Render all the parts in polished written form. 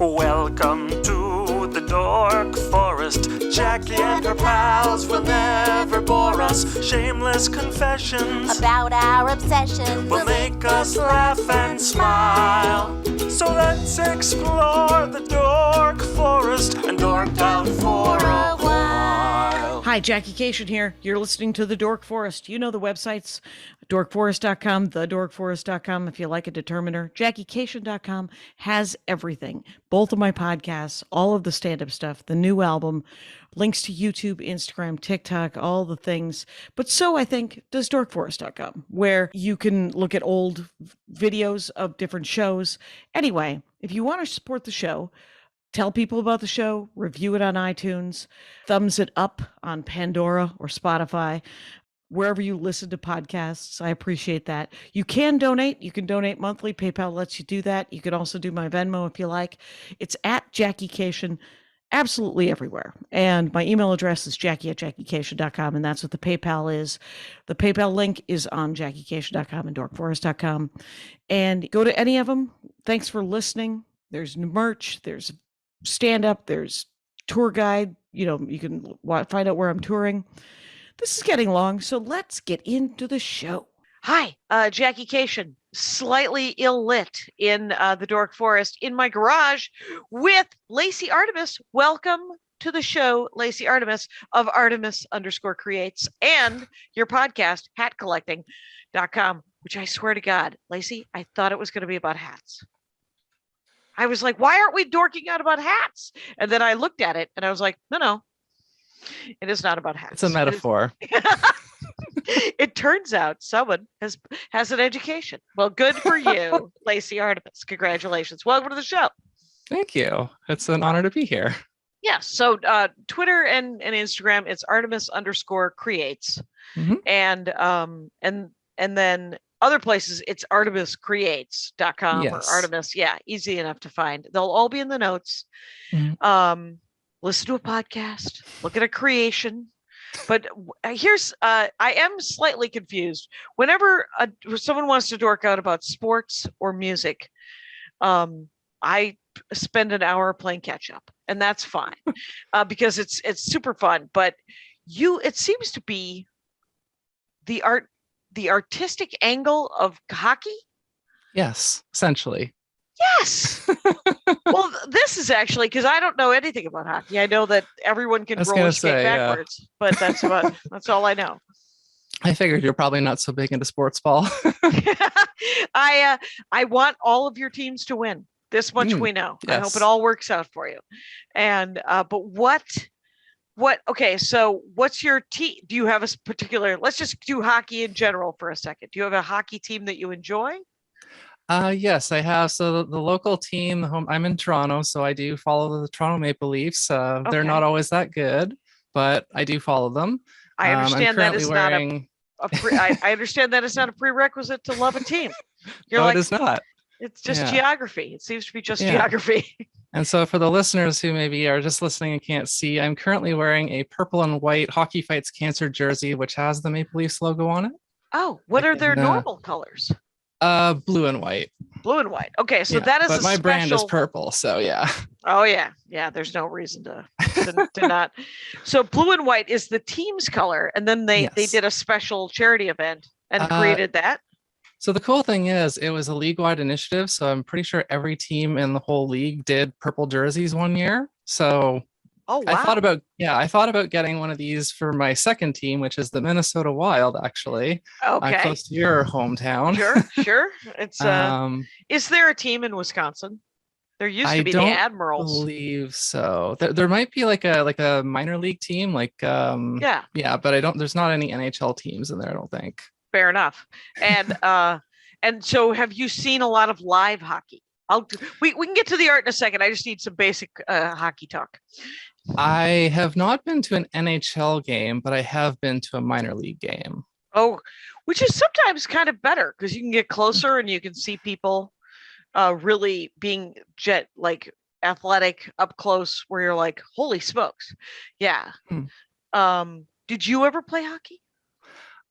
Welcome to the Dork Forest. Jackie and her pals will never bore us. Shameless confessions about our obsession will make us laugh and smile. So let's explore the Dork Forest and dork out for a while. Hi, Jackie Cation here. You're listening to The Dork Forest. You know the websites, dorkforest.com, thedorkforest.com if you like a determiner. JackieCation.com has everything. Both of my podcasts, all of the stand-up stuff, the new album, links to YouTube, Instagram, TikTok, all the things. But so, I think, does dorkforest.com, where you can look at old videos of different shows. Anyway, if you want to support the show, tell people about the show, review it on iTunes, thumbs it up on Pandora or Spotify, wherever you listen to podcasts. I appreciate that. You can donate. You can donate monthly. PayPal lets you do that. You can also do my Venmo if you like. It's at Jackie Cation, absolutely everywhere. And my email address is jackie@jackiecation.com, and that's what the PayPal is. The PayPal link is on jackiecation.com and dorkforest.com. And go to any of them. Thanks for listening. There's merch. There's stand-up, there's tour guide, you can find out where I'm touring. This is getting long, so let's get into the show. Hi, Jackie Cation, slightly ill-lit in the Dork Forest in my garage with Lacey Artemis. Welcome to the show, Lacey Artemis of Artemis_creates and your podcast, hatcollecting.com, which I swear to God, Lacey, I thought it was going to be about hats. I was like, why aren't we dorking out about hats? And then I looked at it and I was like, no, it is not about hats. It's a metaphor. It turns out someone has an education. Well, good for you, Lacey Artemis. Congratulations. Welcome to the show. Thank you. It's an honor to be here. Yeah. So Twitter and Instagram, it's Artemis_creates. Mm-hmm. And then other places, it's artemiscreates.com or Artemis. Yeah, easy enough to find. They'll all be in the notes. Mm-hmm. Listen to a podcast, look at a creation. But here's, I am slightly confused. Whenever someone wants to dork out about sports or music, I spend an hour playing catch up, and that's fine because it's super fun. But it seems to be the artistic angle of hockey? Yes, essentially. Yes. Well, this is actually, because I don't know anything about hockey. I know that everyone can roller skate backwards, but that's all I know. I figured you're probably not so big into sports ball. I want all of your teams to win. This much we know. Yes. I hope it all works out for you. And but what okay, so what's your team? Do you have a particular, let's just do hockey in general for a second. Do you have a hockey team that you enjoy? Yes, I have. So the local team, I'm in Toronto, so I do follow the Toronto Maple Leafs. They're not always that good, but I do follow them. I understand that is not I understand that it's not a prerequisite to love a team. No, it is not. It's just geography. It seems to be just geography. And so for the listeners who maybe are just listening and can't see, I'm currently wearing a purple and white Hockey Fights Cancer jersey, which has the Maple Leafs logo on it. Oh, what are their normal colors? Blue and white. Blue and white. Okay, so that is but my brand is purple, so yeah. Oh yeah. There's no reason to not. So blue and white is the team's color, and then they did a special charity event and created that. So the cool thing is it was a league-wide initiative. So I'm pretty sure every team in the whole league did purple jerseys one year. So I thought about getting one of these for my second team, which is the Minnesota Wild, actually. Okay. Close to your hometown. Sure. It's is there a team in Wisconsin? There used to be the Admirals. I believe so. There might be like a minor league team, but there's not any NHL teams in there, I don't think. Fair enough. And so have you seen a lot of live hockey? We can get to the art in a second. I just need some basic hockey talk. I have not been to an NHL game, but I have been to a minor league game. Oh, which is sometimes kind of better because you can get closer and you can see people really being athletic up close where you're like, holy smokes. Yeah. Did you ever play hockey?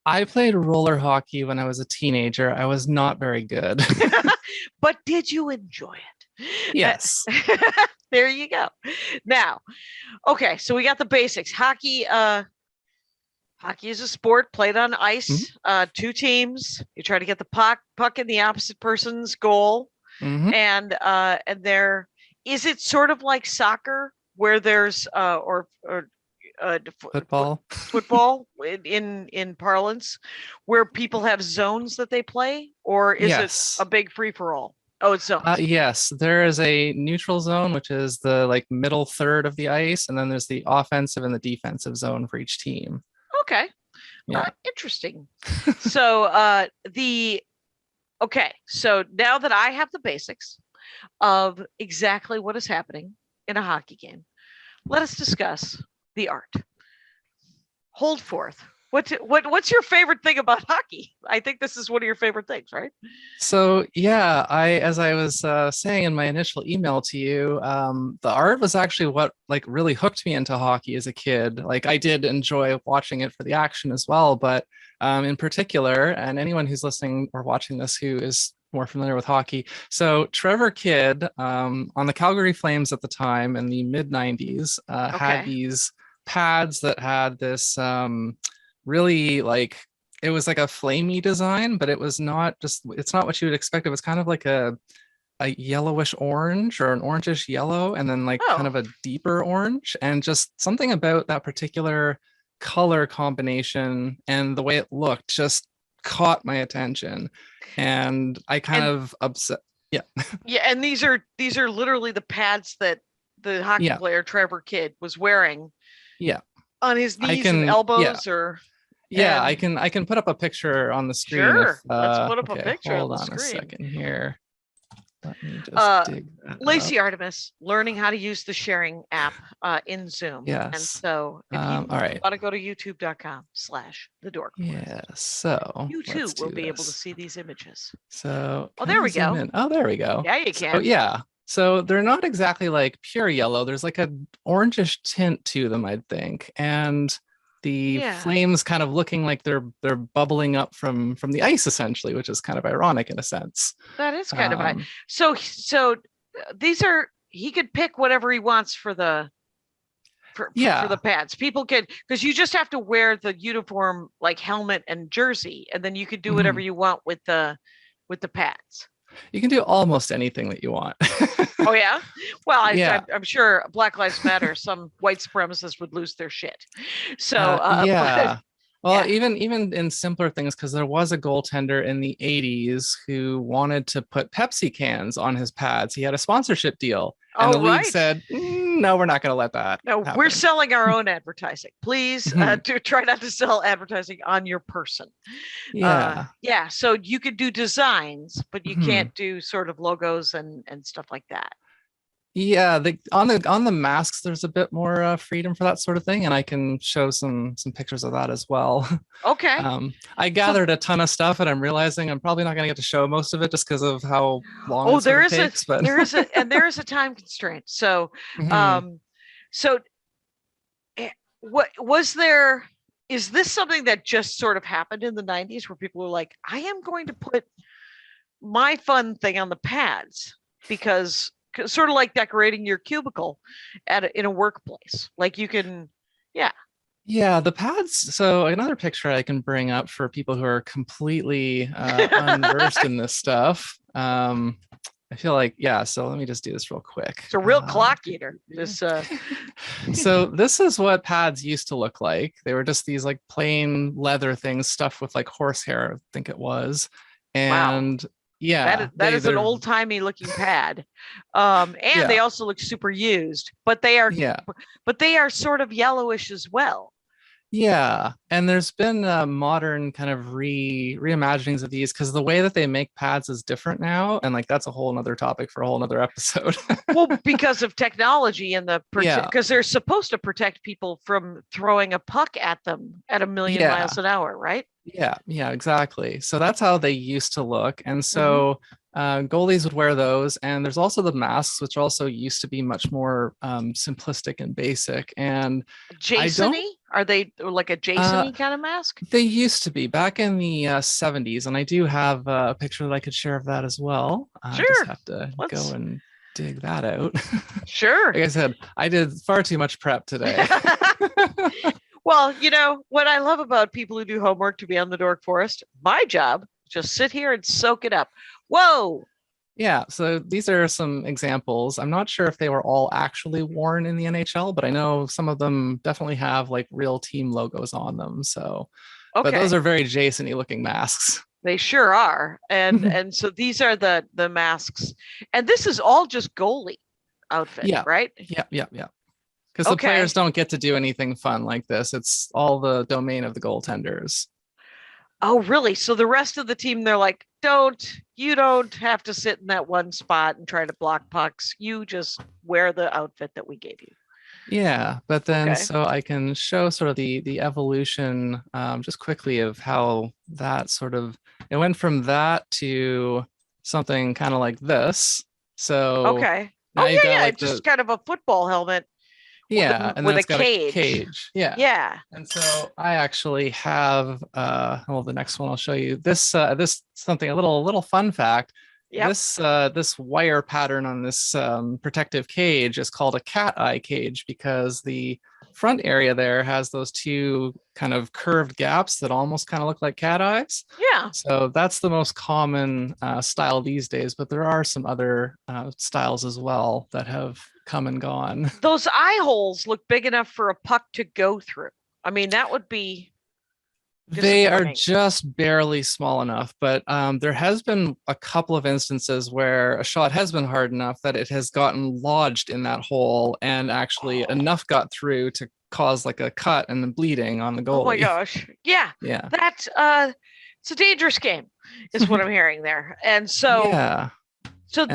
I played roller hockey when I was a teenager. I was not very good. But did you enjoy it? Yes. There you go. Now, okay, so we got the basics. Hockey is a sport played on ice. Two teams. You try to get the puck in the opposite person's goal. And there is it sort of like soccer where there's football in parlance, where people have zones that they play, or is it a big free for all? Oh, it's zones. Yes, there is a neutral zone, which is the like middle third of the ice, and then there's the offensive and the defensive zone for each team. Okay. Yeah. Interesting. So so now that I have the basics of exactly what is happening in a hockey game, let us discuss the art. Hold forth. What's your favorite thing about hockey? I think this is one of your favorite things, right? So yeah, as I was saying in my initial email to you, the art was actually what like really hooked me into hockey as a kid. Like I did enjoy watching it for the action as well, but in particular, and anyone who's listening or watching this who is more familiar with hockey. So Trevor Kidd on the Calgary Flames at the time in the mid 90s had these pads that had this really like, it was like a flamey design, but it's not what you would expect. It was kind of like a yellowish orange or an orangish yellow, and then like kind of a deeper orange, and just something about that particular color combination and the way it looked just caught my attention, and I kind of upset. Yeah. Yeah, and these are literally the pads that the hockey player Trevor Kidd was wearing. Yeah. On his knees and elbows, or I can put up a picture on the screen. Sure, let's put up a picture. Hold on the screen. A second here. Let me just dig that Lacey up. Artemis learning how to use the sharing app in Zoom. Yes. And so if you want to go to youtube.com/the Dork. Yeah. So you too will be able to see these images. So there we go. Oh, there we go. Yeah, you can. So, yeah. So they're not exactly like pure yellow. There's like a orangish tint to them, I'd think. And the flames kind of looking like they're bubbling up from the ice, essentially, which is kind of ironic in a sense. That is kind of so these are, he could pick whatever he wants for the pads. People could, because you just have to wear the uniform like helmet and jersey, and then you could do whatever you want with the pads. You can do almost anything that you want. Oh yeah? Well, I'm sure Black Lives Matter, some white supremacists would lose their shit. So even in simpler things, because there was a goaltender in the 80s who wanted to put Pepsi cans on his pads. He had a sponsorship deal, and the league said, no, we're not going to let that happen. We're selling our own advertising. Please try not to sell advertising on your person. So you could do designs, but you can't do sort of logos and stuff like that. Yeah, on the masks, there's a bit more freedom for that sort of thing, and I can show some pictures of that as well. Okay. I gathered a ton of stuff, and I'm realizing I'm probably not going to get to show most of it just because of how long it takes. There is a time constraint. So, what was there? Is this something that just sort of happened in the 90s where people were like, I am going to put my fun thing on the pads, because sort of like decorating your cubicle in a workplace, like you can, the pads. So another picture I can bring up for people who are completely unversed in this stuff. I feel like, so let me just do this real quick. It's a real clock eater. This So this is what pads used to look like. They were just these like plain leather things stuffed with like horsehair, I think it was. And that is an old-timey looking pad. They also look super used, but they are sort of yellowish as well. Yeah, and there's been modern kind of reimaginings of these, because the way that they make pads is different now, and like that's a whole nother topic for a whole nother episode. Well, because of technology and because they're supposed to protect people from throwing a puck at them at 1,000,000 miles an hour, right? Yeah, exactly. So that's how they used to look, and so goalies would wear those. And there's also the masks, which also used to be much more simplistic and basic. And Jason-y? Are they like a Jason-y kind of mask? They used to be back in the 70s, and I do have a picture that I could share of that as well. Sure. I just have to go and dig that out. Sure. Like I said, I did far too much prep today. Well, what I love about people who do homework to be on the Dork Forest, my job, just sit here and soak it up. Whoa. Yeah, so these are some examples. I'm not sure if they were all actually worn in the NHL, but I know some of them definitely have like real team logos on them. So, okay. But those are very Jason-y looking masks. They sure are. And so these are the masks. And this is all just goalie outfit, right? Yeah. Because the players don't get to do anything fun like this. It's all the domain of the goaltenders. Oh, really? So the rest of the team, they're like, you don't have to sit in that one spot and try to block pucks. You just wear the outfit that we gave you. Yeah, but then so I can show sort of the evolution just quickly of how that sort of, it went from that to something kind of like this. So now it's just kind of a football helmet. Yeah, and then with it's got a cage. Yeah. And so I actually have the next one I'll show you. This something, a little fun fact. Yep. This wire pattern on this protective cage is called a cat eye cage because the front area there has those two kind of curved gaps that almost kind of look like cat eyes. Yeah. So that's the most common style these days, but there are some other styles as well that have come and gone. Those eye holes look big enough for a puck to go through. I mean, that would be. They are just barely small enough, but there has been a couple of instances where a shot has been hard enough that it has gotten lodged in that hole and actually enough got through to cause like a cut and the bleeding on the goalie. Oh my gosh. Yeah. That's it's a dangerous game is what I'm hearing there. And so So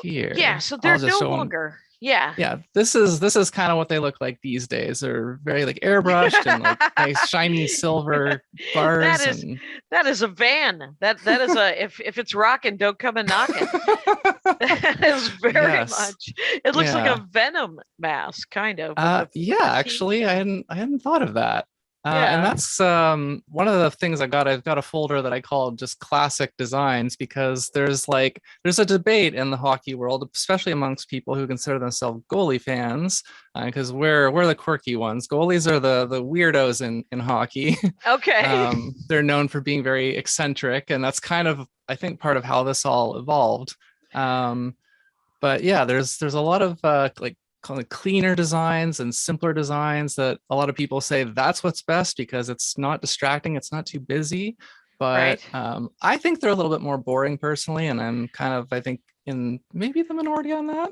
here. Yeah, so they're no longer. Yeah. This is kind of what they look like these days. They're very like airbrushed and like nice shiny silver bars. That is a van. That is a if it's rocking, don't come and knock it. That is very much. It looks like a Venom mask, kind of. Actually, I hadn't thought of that. And that's one of the things I've got a folder that I call just classic designs because there's a debate in the hockey world, especially amongst people who consider themselves goalie fans, because we're the quirky ones. Goalies are the weirdos in hockey. Okay. They're known for being very eccentric, and that's kind of, I think, part of how this all evolved. But yeah, there's a lot of kind of cleaner designs and simpler designs that a lot of people say that's what's best because it's not distracting, it's not too busy. But I think they're a little bit more boring personally, and I'm kind of, I think, in maybe the minority on that.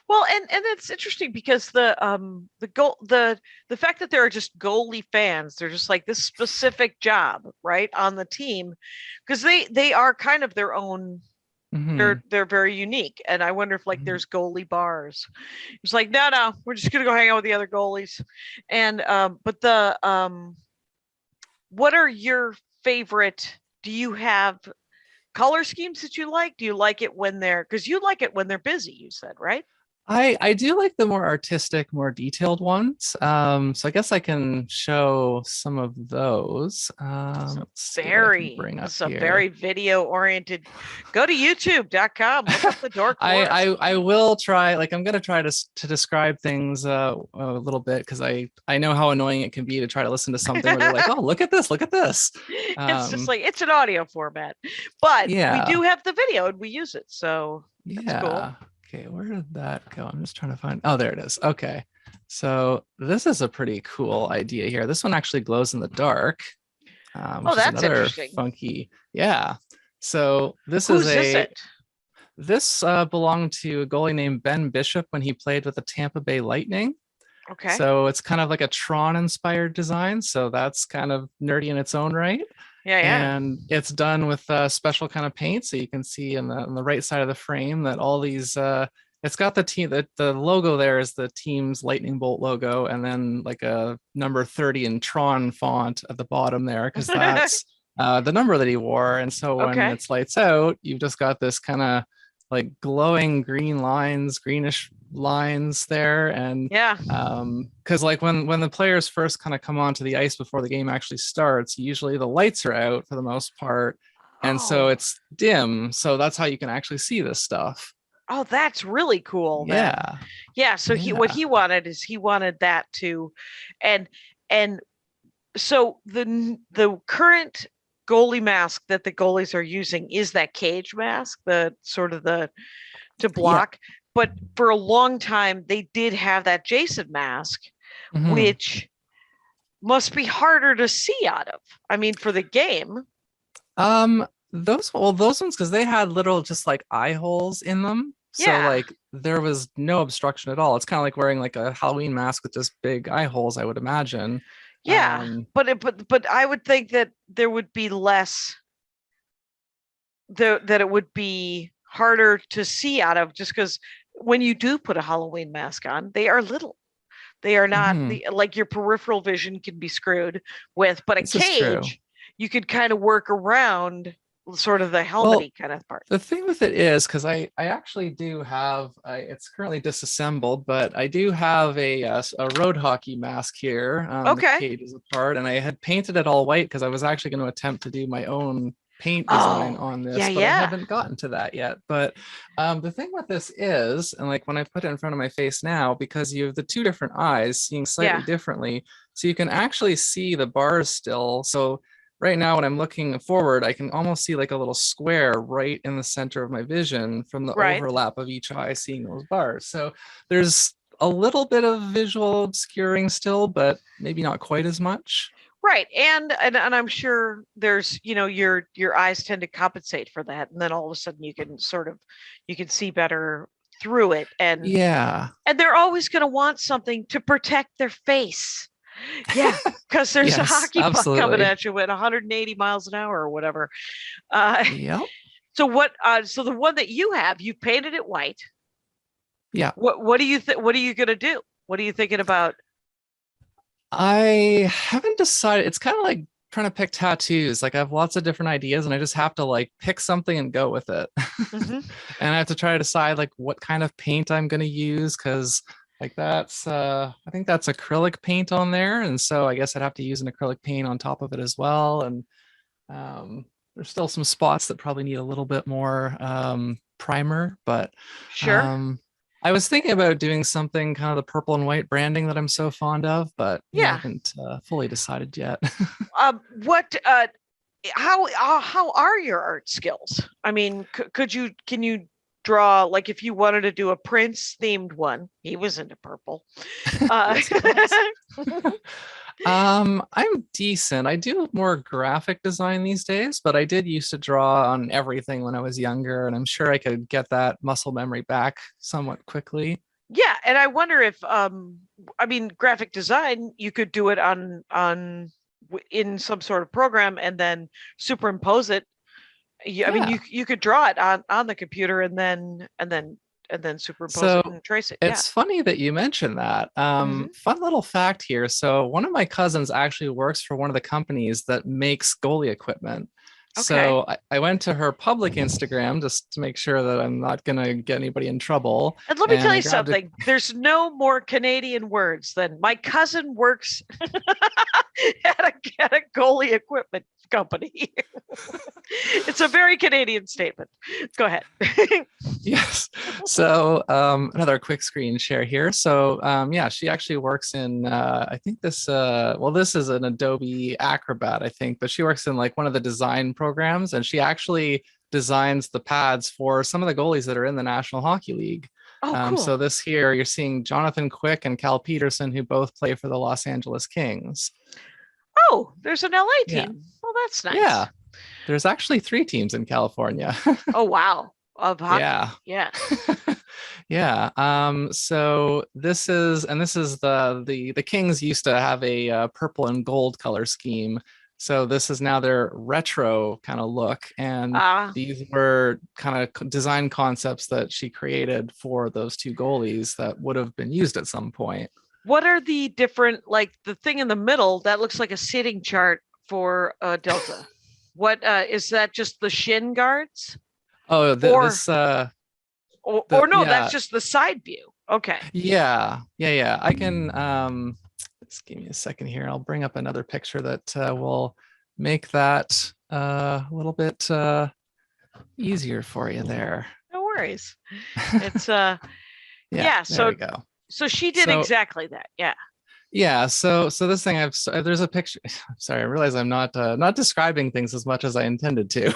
Well, and it's interesting because the fact that there are just goalie fans, they're just like this specific job, right, on the team, because they are kind of their own. Mm-hmm. They're very unique, and I wonder if there's goalie bars. It's like no, we're just gonna go hang out with the other goalies, and but what are your favorite? Do you have color schemes that you like? Do you like it when because you like it when they're busy? You said, right? I do like the more artistic, more detailed ones. So I guess I can show some of those. It's a very video oriented. Go to youtube.com. Look up the Dork Forest. I will try. I'm going to try to describe things a little bit because I know how annoying it can be to try to listen to something where they're like, oh, look at this. It's just it's an audio format, but we do have the video and we use it. So that's cool. Okay, where did that go? I'm just trying to find. Oh, there it is. Okay. So this is a pretty cool idea here. This one actually glows in the dark. That's interesting. Funky. Yeah. So this belonged to a goalie named Ben Bishop when he played with the Tampa Bay Lightning. Okay. So it's kind of like a Tron inspired design. So that's kind of nerdy in its own right. Yeah. And it's done with special kind of paint. So you can see on the right side of the frame that all these, it's got the team, the logo there is the team's lightning bolt logo. And then like a number 30 in Tron font at the bottom there, because that's the number that he wore. And so when it's lights out, you've just got this kind of like glowing greenish lines there. And because when the players first kind of come onto the ice before the game actually starts, usually the lights are out for the most part, and so it's dim, so that's how you can actually see this stuff. Oh, that's really cool. Then. Yeah. Yeah. So what he wanted is he wanted that to, and so the current goalie mask that the goalies are using is that cage mask, the sort of the to block. Yeah. But for a long time, they did have that Jason mask, which must be harder to see out of. I mean, for the game. Those ones, because they had little just like eye holes in them. So like there was no obstruction at all. It's kind of like wearing like a Halloween mask with just big eye holes, I would imagine. Yeah, but I would think that there would be less that it would be harder to see out of, just because when you do put a Halloween mask on, they are little. They are not like your peripheral vision can be screwed with, but a cage you could kind of work around sort of the helmety kind of part. The thing with it is, because I actually do have, it's currently disassembled, but I do have a road hockey mask here. The cage is apart, and I had painted it all white because I was actually going to attempt to do my own paint design on this, but I haven't gotten to that yet. But the thing with this is, and like when I put it in front of my face now, because you have the two different eyes seeing slightly differently, so you can actually see the bars still. So right now, when I'm looking forward, I can almost see like a little square right in the center of my vision from the overlap of each eye seeing those bars. So there's a little bit of visual obscuring still, but maybe not quite as much. Right. And I'm sure there's, your eyes tend to compensate for that. And then all of a sudden you can see better through it. And and they're always going to want something to protect their face. Yeah, because there's a hockey puck coming at you at 180 miles an hour or whatever. So what? So the one that you have, you painted it white. Yeah. What do you think? What are you gonna do? What are you thinking about? I haven't decided. It's kind of like trying to pick tattoos. Like I have lots of different ideas, and I just have to like pick something and go with it. And I have to try to decide like what kind of paint I'm gonna use, because like that's I think that's acrylic paint on there, and so I guess I'd have to use an acrylic paint on top of it as well. And there's still some spots that probably need a little bit more primer, but I was thinking about doing something kind of the purple and white branding that I'm so fond of, but I haven't fully decided yet. How are your art skills? I mean, can you draw, like if you wanted to do a Prince themed one? He was into purple. I'm decent. I do more graphic design these days, but I did used to draw on everything when I was younger, and I'm sure I could get that muscle memory back somewhat quickly. Yeah, and I wonder if I mean, graphic design, you could do it on in some sort of program and then superimpose it. I mean, you could draw it on the computer and then superimpose it and trace it. It's funny that you mentioned that. Fun little fact here. So one of my cousins actually works for one of the companies that makes goalie equipment. So I went to her public Instagram just to make sure that I'm not going to get anybody in trouble. And let me tell you something. There's no more Canadian words than my cousin works at a goalie equipment company. It's a very Canadian statement. Go ahead. Yes. So another quick screen share here. So she actually works in I think this this is an Adobe Acrobat, I think, but she works in like one of the design programs, and she actually designs the pads for some of the goalies that are in the National Hockey League. Cool. So this here, you're seeing Jonathan Quick and Cal Peterson, who both play for the Los Angeles Kings. Oh, there's an LA team. Oh, that's nice. Yeah. There's actually 3 teams in California. Oh, wow. Of hockey. Yeah. Yeah. So this is the Kings used to have a purple and gold color scheme. So this is now their retro kind of look. And these were kind of design concepts that she created for those 2 goalies that would have been used at some point. What are the different, like the thing in the middle that looks like a sitting chart for Delta? What is that? Just the shin guards? Oh, that's just the side view. Okay. Yeah. I can just give me a second here. I'll bring up another picture that will make that a little bit easier for you there. No worries. It's yeah. There we go. So she did exactly that. Yeah. Yeah, so this thing there's a picture. Sorry, I realize I'm not describing things as much as I intended to.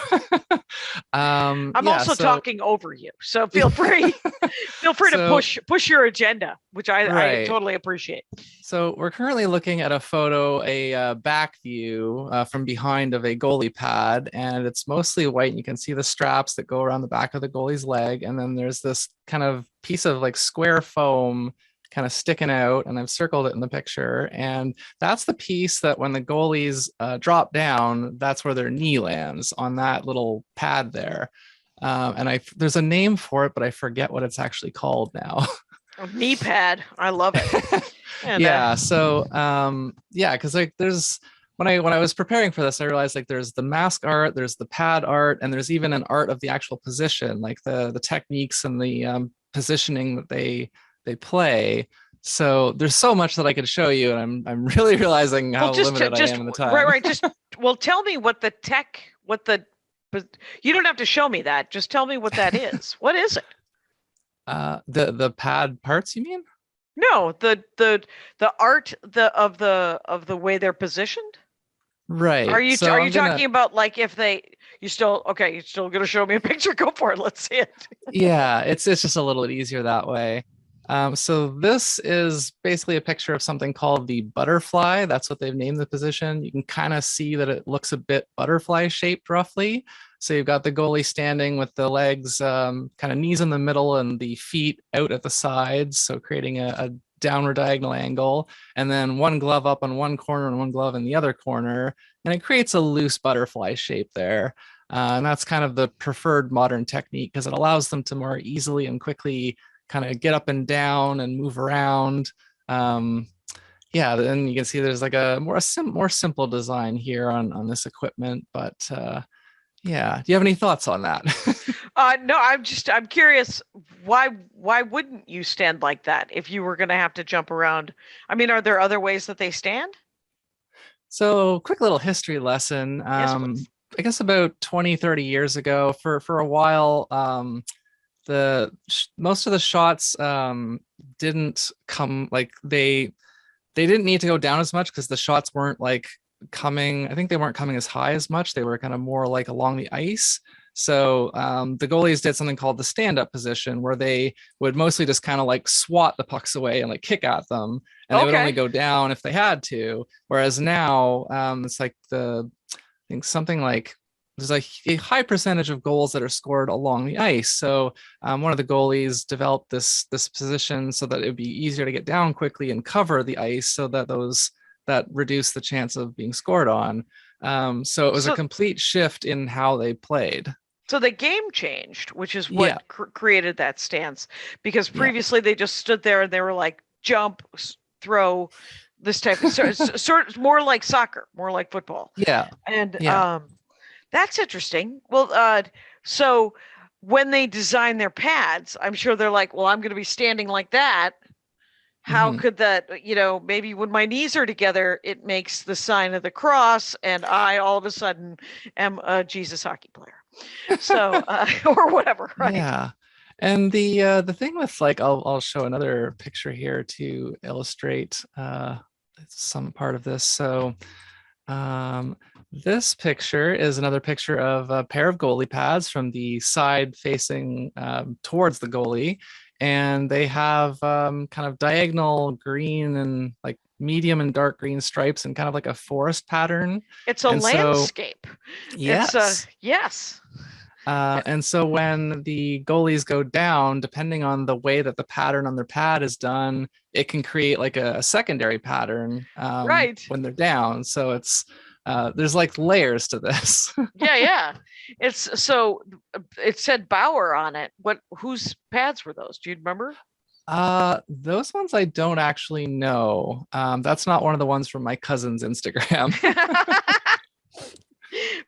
I'm also talking over you, so feel free to push your agenda, which I totally appreciate. So we're currently looking at a photo, a back view from behind of a goalie pad, and it's mostly white. And you can see the straps that go around the back of the goalie's leg, and then there's this kind of piece of like square foam kind of sticking out, and I've circled it in the picture, and that's the piece that when the goalies drop down, that's where their knee lands, on that little pad there. And there's a name for it, but I forget what it's actually called now. Knee pad, I love it. And, yeah, so because like there's when I was preparing for this, I realized like there's the mask art, there's the pad art, and there's even an art of the actual position, like the techniques and the positioning that they play. So there's so much that I could show you, and I'm really realizing how limited I am in the time. Right. Just tell me what you don't have to show me that. Just tell me what that is. What is it? The pad parts, you mean? No, the art of the way they're positioned. Right. Are you talking about like if you're still gonna show me a picture? Go for it. Let's see it. Yeah, it's just a little bit easier that way. So this is basically a picture of something called the butterfly. That's what they've named the position. You can kind of see that it looks a bit butterfly shaped roughly. So you've got the goalie standing with the legs kind of knees in the middle and the feet out at the sides, so creating a downward diagonal angle, and then one glove up on one corner and one glove in the other corner, and it creates a loose butterfly shape there. And that's kind of the preferred modern technique because it allows them to more easily and quickly kind of get up and down and move around. Then you can see there's like a more simple design here on this equipment. But do you have any thoughts on that? No, I'm curious. Why wouldn't you stand like that if you were going to have to jump around? I mean, are there other ways that they stand? So quick little history lesson. Yes, I guess about 20-30 years ago, for a while, most of the shots didn't come, like they didn't need to go down as much because the shots weren't like coming. I think they weren't coming as high as much. They were kind of more like along the ice. So the goalies did something called the stand-up position, where they would mostly just kind of like swat the pucks away and like kick at them, and they would only go down if they had to. Whereas now it's like I think something like there's a high percentage of goals that are scored along the ice. So one of the goalies developed this position so that it would be easier to get down quickly and cover the ice, so that that reduce the chance of being scored on. So it was a complete shift in how they played. So the game changed, which is what created that stance, because previously they just stood there and they were like jump, throw, this type of sort of more like soccer, more like football. Yeah. And that's interesting. Well, so when they design their pads, I'm sure they're like, well, I'm going to be standing like that. How could that, maybe when my knees are together, it makes the sign of the cross, and I all of a sudden am a Jesus hockey player. So, or whatever, right? Yeah. And the thing with, like, I'll show another picture here to illustrate some part of this. So this picture is another picture of a pair of goalie pads from the side facing towards the goalie. And they have kind of diagonal green and like medium and dark green stripes and kind of like a forest pattern. It's a landscape. Yes. Yes. And so when the goalies go down, depending on the way that the pattern on their pad is done, it can create like a secondary pattern when they're down. So it's there's like layers to this. Yeah. It said Bauer on it. Whose pads were those? Do you remember? Those ones I don't actually know. That's not one of the ones from my cousin's Instagram.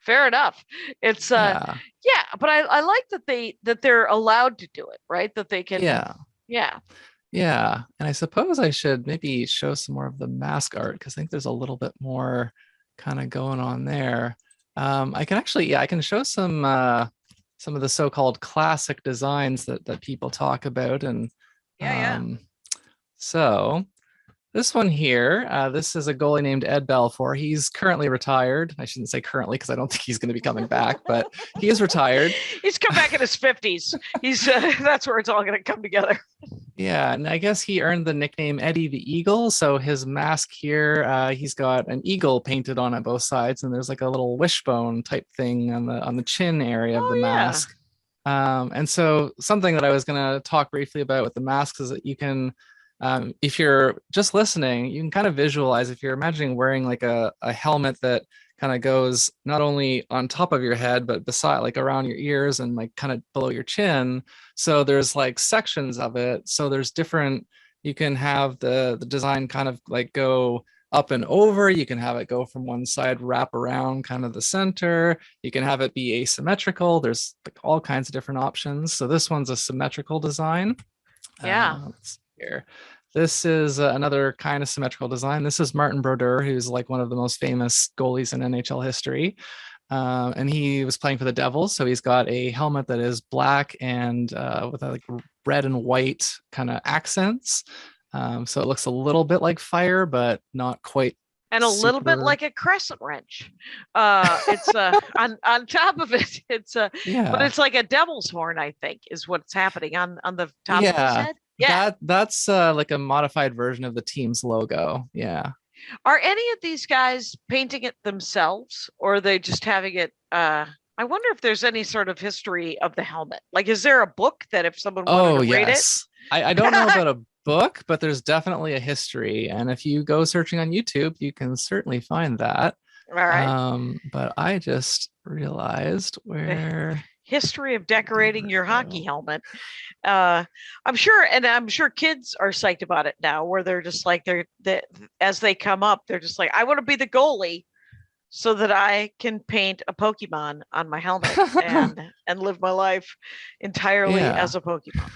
Fair enough. It's but I like that they're allowed to do it, right? That they can Yeah. And I suppose I should maybe show some more of the mask art, because I think there's a little bit more kind of going on there. I can actually, I can show some some of the so-called classic designs that people talk about. And so this one here, this is a goalie named Ed Belfor. He's currently retired. I shouldn't say currently because I don't think he's going to be coming back, but he is retired. He's come back in his 50s. He's that's where it's all going to come together. Yeah, and I guess he earned the nickname Eddie the Eagle. So his mask here, he's got an eagle painted on it both sides, and there's like a little wishbone type thing on the chin area of the mask. And so something that I was going to talk briefly about with the masks is that you can, if you're just listening, you can kind of visualize if you're imagining wearing like a helmet that kind of goes not only on top of your head, but beside, like around your ears and like kind of below your chin. So there's like sections of it. So there's different, you can have the design kind of like go up and over. You can have it go from one side, wrap around kind of the center. You can have it be asymmetrical. There's like all kinds of different options. So this one's a symmetrical design. Let's see here. This is another kind of symmetrical design. This is Martin Brodeur, who's like one of the most famous goalies in NHL history. And he was playing for the Devils. So he's got a helmet that is black and with like red and white kind of accents. So it looks a little bit like fire, but not quite. And a little bit like a crescent wrench. It's on top of it. It's but it's like a devil's horn, I think, is what's happening on the top of his head. Yeah, that's like a modified version of the team's logo. Yeah. Are any of these guys painting it themselves, or are they just having it? I wonder if there's any sort of history of the helmet. Like, is there a book that if someone wanted to read it? I don't know about a book, but there's definitely a history. And if you go searching on YouTube, you can certainly find that. All right. But I just realized where... History of decorating your hockey helmet. I'm sure kids are psyched about it now, where they're just like as they come up, they're just like, I want to be the goalie so that I can paint a Pokemon on my helmet and live my life entirely as a Pokemon.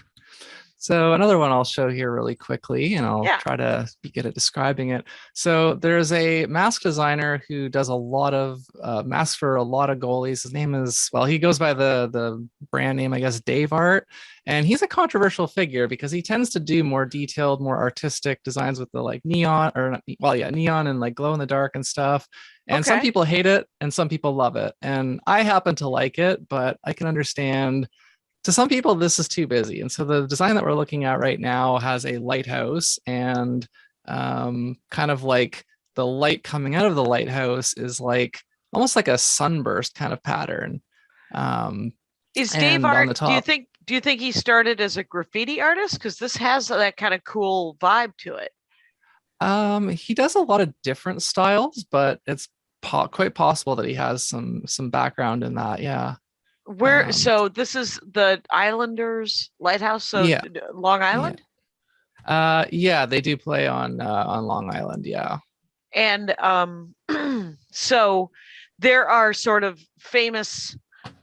So another one I'll show here really quickly, and I'll try to be good at describing it. So there's a mask designer who does a lot of masks for a lot of goalies. His name is, well, he goes by the brand name, I guess, Dave Art. And he's a controversial figure because he tends to do more detailed, more artistic designs with the like neon and like glow in the dark and stuff. And some people hate it and some people love it. And I happen to like it, but I can understand to some people, this is too busy. And so the design that we're looking at right now has a lighthouse, and kind of like the light coming out of the lighthouse is like almost like a sunburst kind of pattern. Is Dave Art, do you think he started as a graffiti artist? Because this has that kind of cool vibe to it. He does a lot of different styles, but it's quite possible that he has some background in that. Yeah. So this is the Islanders Lighthouse, so Long Island? Yeah, they do play on Long Island, yeah. And so there are sort of famous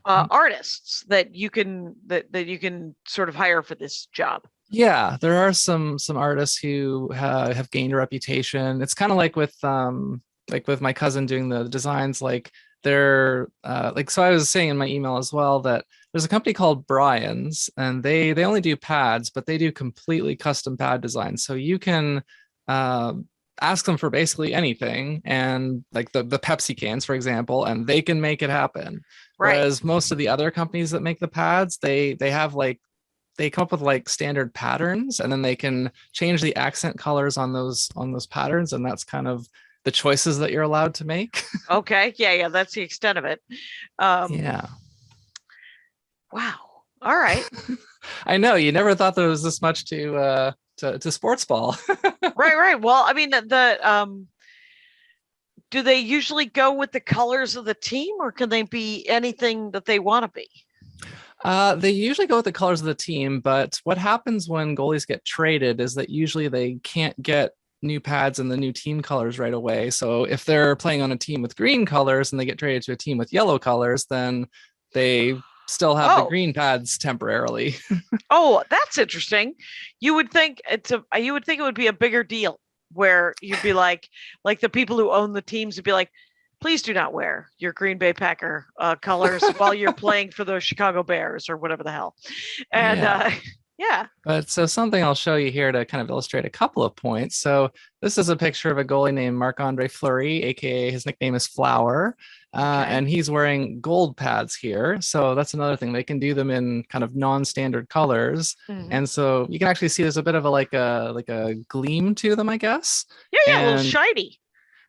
artists that you can sort of hire for this job. Yeah, there are some artists who have gained a reputation. It's kind of like with my cousin doing the designs, like they're so I was saying in my email as well that there's a company called Brian's, and they only do pads, but they do completely custom pad designs. So you can ask them for basically anything, and like the Pepsi cans, for example, and they can make it happen. Right. Whereas most of the other companies that make the pads, they have like, they come up with like standard patterns, and then they can change the accent colors on those patterns, and that's kind of the choices that you're allowed to make. Okay. Yeah. That's the extent of it. Yeah. Wow. All right. I know you never thought there was this much to sports ball. Right. Well, I mean, do they usually go with the colors of the team, or can they be anything that they want to be? They usually go with the colors of the team, but what happens when goalies get traded is that usually they can't get new pads and the new team colors right away. So if they're playing on a team with green colors and they get traded to a team with yellow colors, then they still have the green pads temporarily. Oh, that's interesting. You would think it would be a bigger deal, where you'd be like the people who own the teams would be like, please do not wear your Green Bay Packer colors while you're playing for the Chicago Bears or whatever the hell. And yeah. But so something I'll show you here to kind of illustrate a couple of points. So this is a picture of a goalie named Marc-Andre Fleury, aka his nickname is Flower. And he's wearing gold pads here. So that's another thing. They can do them in kind of non-standard colors. And so you can actually see there's a bit of a gleam to them, I guess. Yeah, a little shiny.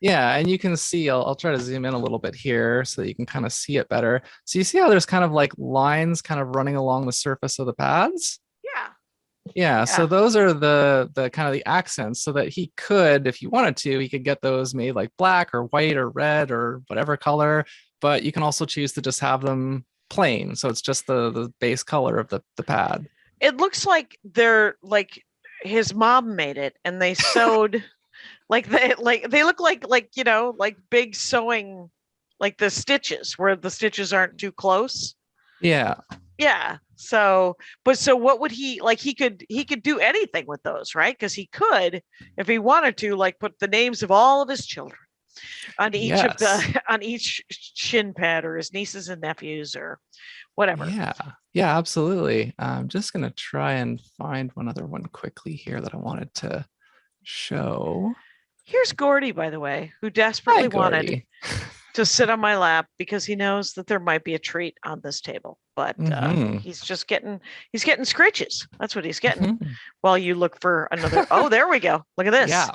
Yeah, and you can see, I'll try to zoom in a little bit here so that you can kind of see it better. So you see how there's kind of like lines kind of running along the surface of the pads? Yeah, so those are the kind of the accents, so that he could, if he wanted to, he could get those made like black or white or red or whatever color, but you can also choose to just have them plain. So it's just the base color of the pad. It looks like they're like his mom made it and they sewed they look like, you know, like big sewing, like the stitches where the stitches aren't too close. Yeah. So what would he like? He could do anything with those, right? Because he could, if he wanted to, like put the names of all of his children on each on each shin pad, or his nieces and nephews, or whatever. Yeah, absolutely. I'm just gonna try and find one other one quickly here that I wanted to show. Here's Gordy, by the way, who desperately wanted to sit on my lap because he knows that there might be a treat on this table, but he's getting scritches. That's what he's getting. While you look for another. Oh, there we go. Look at this. Yeah.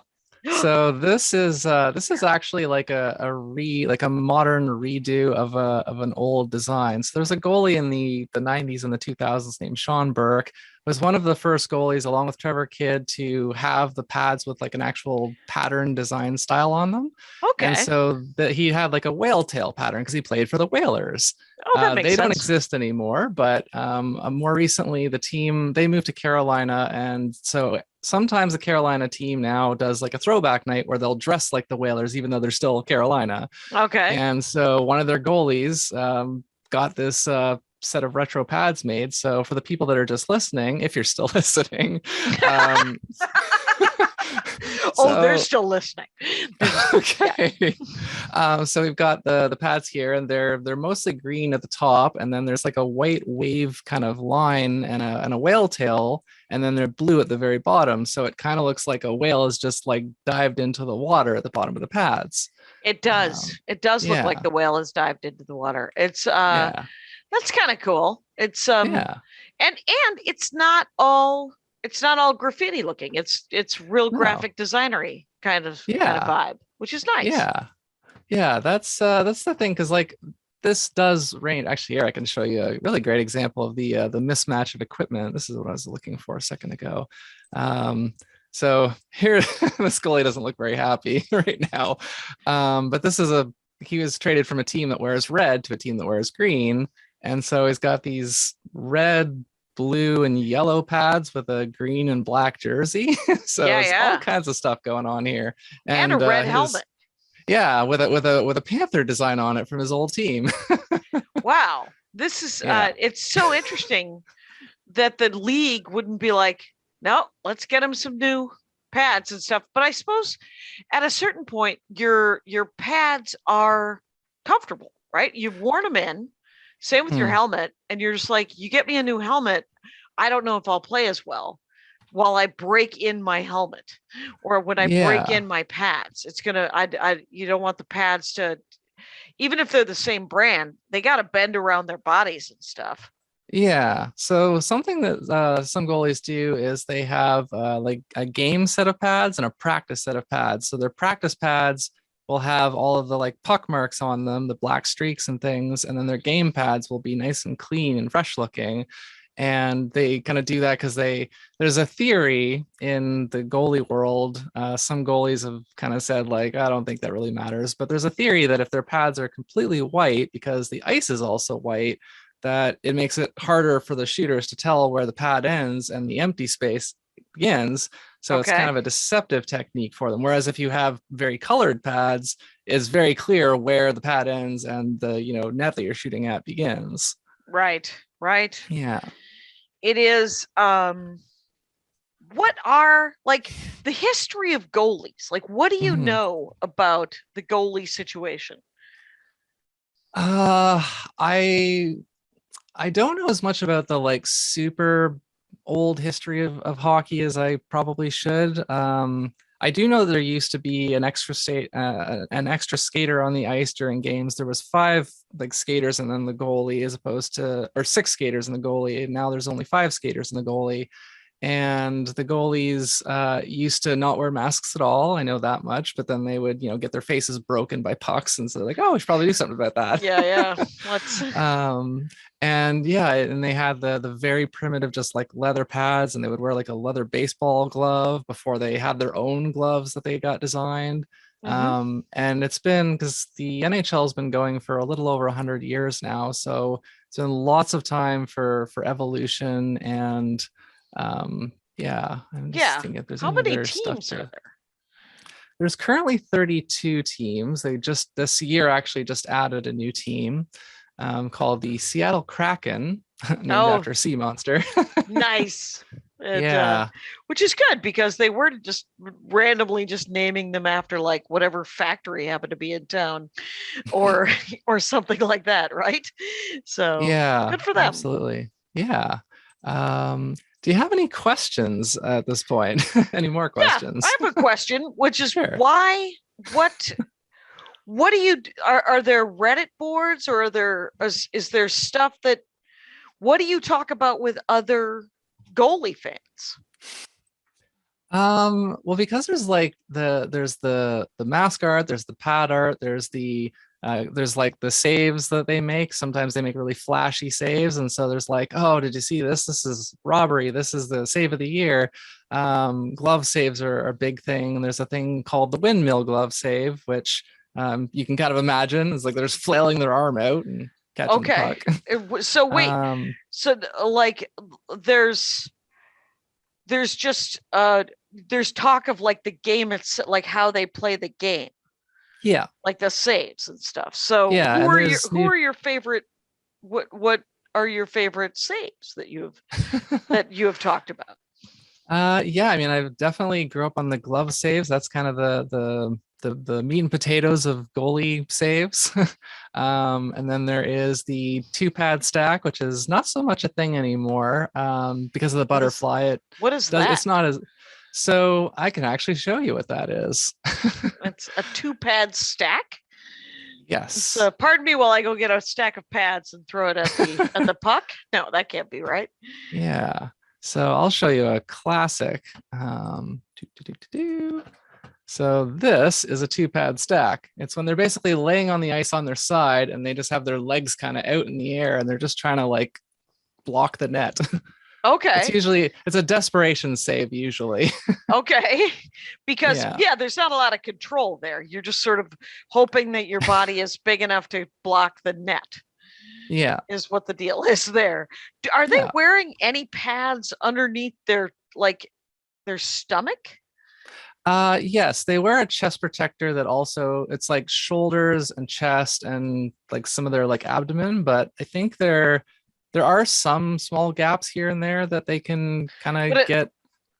So this is actually like a modern redo of an old design. So there's a goalie in the 90s and the 2000s named Sean Burke. Was one of the first goalies, along with Trevor Kidd, to have the pads with like an actual pattern design style on them. And so that he had like a whale tail pattern because he played for the Whalers. They don't exist anymore, but more recently the team, they moved to Carolina, and so sometimes the Carolina team now does like a throwback night where they'll dress like the Whalers even though they're still Carolina. And so one of their goalies got this set of retro pads made. So for the people that are just listening, if you're still listening, they're still listening. Okay. So we've got the pads here, and they're mostly green at the top, and then there's like a white wave kind of line and a whale tail, and then they're blue at the very bottom. So it kind of looks like a whale is just like dived into the water at the bottom of the pads. It does. It does look like the whale has dived into the water. It's that's kind of cool. It's and it's not all graffiti looking. It's real graphic designery kind of vibe, which is nice. Yeah, that's the thing, because like this does range. Actually, here I can show you a really great example of the mismatch of equipment. This is what I was looking for a second ago. So here, this goalie doesn't look very happy right now. But he was traded from a team that wears red to a team that wears green. And so he's got these red, blue, and yellow pads with a green and black jersey. So there's all kinds of stuff going on here. And a red helmet. Yeah, with a panther design on it from his old team. Wow. This is it's so interesting that the league wouldn't be like, no, let's get him some new pads and stuff. But I suppose at a certain point, your pads are comfortable, right? You've worn them in. Same with your helmet, and you're just like, you get me a new helmet, I don't know if I'll play as well while I break in my helmet, or when I break in my pads. It's gonna, you don't want the pads to, even if they're the same brand, they got to bend around their bodies and stuff. Yeah. So something that some goalies do is they have like a game set of pads and a practice set of pads. So their practice pads will have all of the like puck marks on them, the black streaks and things, and then their game pads will be nice and clean and fresh looking. And they kind of do that because there's a theory in the goalie world. Some goalies have kind of said like, I don't think that really matters, but there's a theory that if their pads are completely white because the ice is also white, that it makes it harder for the shooters to tell where the pad ends and the empty space begins. So it's kind of a deceptive technique for them. Whereas if you have very colored pads, it's very clear where the pad ends and the net that you're shooting at begins. Right. Yeah. It is. What are like the history of goalies? Like, what do you know about the goalie situation? I don't know as much about the like super old history of hockey as I probably should. I do know there used to be an extra skater on the ice during games. There was 5 like skaters and then the goalie, as opposed to, or 6 skaters and the goalie. And now there's only 5 skaters and the goalie. And the goalies used to not wear masks at all. I know that much, but then they would, get their faces broken by pucks, and so like, oh, we should probably do something about that. Yeah. Let's. And they had the very primitive, just like leather pads, and they would wear like a leather baseball glove before they had their own gloves that they got designed. And it's been, because the NHL has been going for a little over 100 years now, so it's been lots of time for evolution. And I'm just thinking if there's how many teams are there? There's currently 32 teams. They just this year actually just added a new team called the Seattle Kraken, named after a sea monster. Nice. Which is good, because they were just randomly just naming them after like whatever factory happened to be in town, or something like that, right? So good for them. Absolutely. Yeah. Do you have any questions at this point? Any more questions? Yeah, I have a question, which is Sure. why? What do you? Are there Reddit boards, or is there stuff that? What do you talk about with other goalie fans? Well, because there's like there's the mask art, there's the pad art, there's like the saves that they make. Sometimes they make really flashy saves, and so there's like, oh, did you see this? This is robbery. This is the save of the year. Glove saves are a big thing, and there's a thing called the windmill glove save, which you can kind of imagine. It's like they're just flailing their arm out and catching the puck. So wait, so like there's just there's talk of like the game, it's like how they play the game. Yeah, like the saves and stuff. So yeah, who are your favorite? What are your favorite saves that you have talked about? Yeah, I mean, I definitely grew up on the glove saves. That's kind of the meat and potatoes of goalie saves. And then there is the 2-pad stack, which is not so much a thing anymore because of the butterfly. What is that? It's not as. So I can actually show you what that is. It's a 2-pad stack. Yes. Pardon me while I go get a stack of pads and throw it at the puck. No, that can't be right. Yeah. So I'll show you a classic. So this is a 2-pad stack. It's when they're basically laying on the ice on their side, and they just have their legs kind of out in the air, and they're just trying to like block the net. Okay. It's a desperation save usually. Okay. Because there's not a lot of control there. You're just sort of hoping that your body is big enough to block the net. Yeah. Is what the deal is there. Are they wearing any pads underneath their stomach? Yes, they wear a chest protector that also, it's like shoulders and chest and like some of their like abdomen, but I think there are some small gaps here and there that they can kind of get.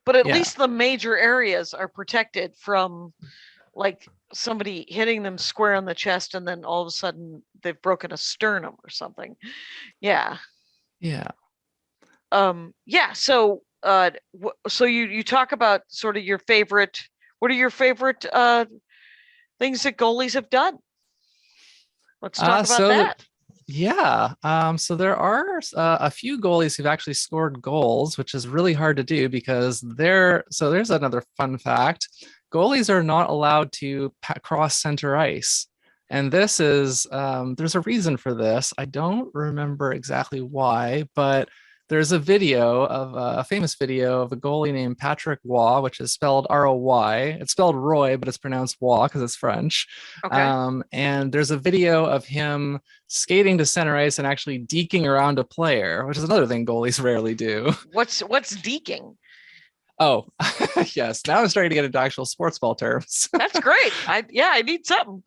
But at least the major areas are protected from like somebody hitting them square on the chest, and then all of a sudden they've broken a sternum or something. Yeah. Yeah. So so you talk about sort of your favorite. What are your favorite things that goalies have done? Let's talk about that. So there are a few goalies who've actually scored goals, which is really hard to do because there's another fun fact. Goalies are not allowed to cross center ice. And this is, there's a reason for this. I don't remember exactly why, but there's a video of a famous video of a goalie named Patrick Roy, which is spelled R-O-Y. It's spelled Roy, but it's pronounced Roy because it's French. Okay. And there's a video of him skating to center ice and actually deking around a player, which is another thing goalies rarely do. What's deking? Oh, yes. Now I'm starting to get into actual sports ball terms. That's great. I need something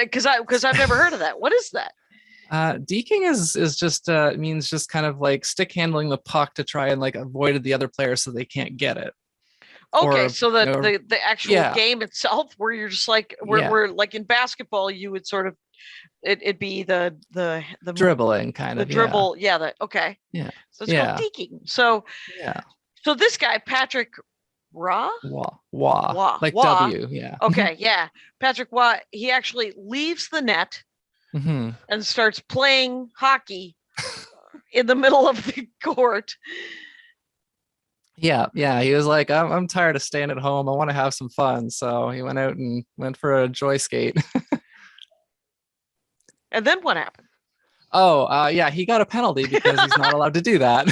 because I've never heard of that. What is that? Deking is just means just kind of like stick handling the puck to try and like avoid the other player so they can't get it. Okay, so the actual game itself, where you're just like where like in basketball, you would sort of It'd be the dribbling kind the of dribble. Yeah. Okay. Yeah. So it's called deking. So yeah. So this guy, Patrick Waugh? Waugh. Like Waugh. W, yeah. Okay, yeah. Patrick Waugh, he actually leaves the net and starts playing hockey in the middle of the court. Yeah. He was like, I'm tired of staying at home. I want to have some fun. So he went out and went for a joy skate. And then what happened? Yeah, he got a penalty because he's not allowed to do that.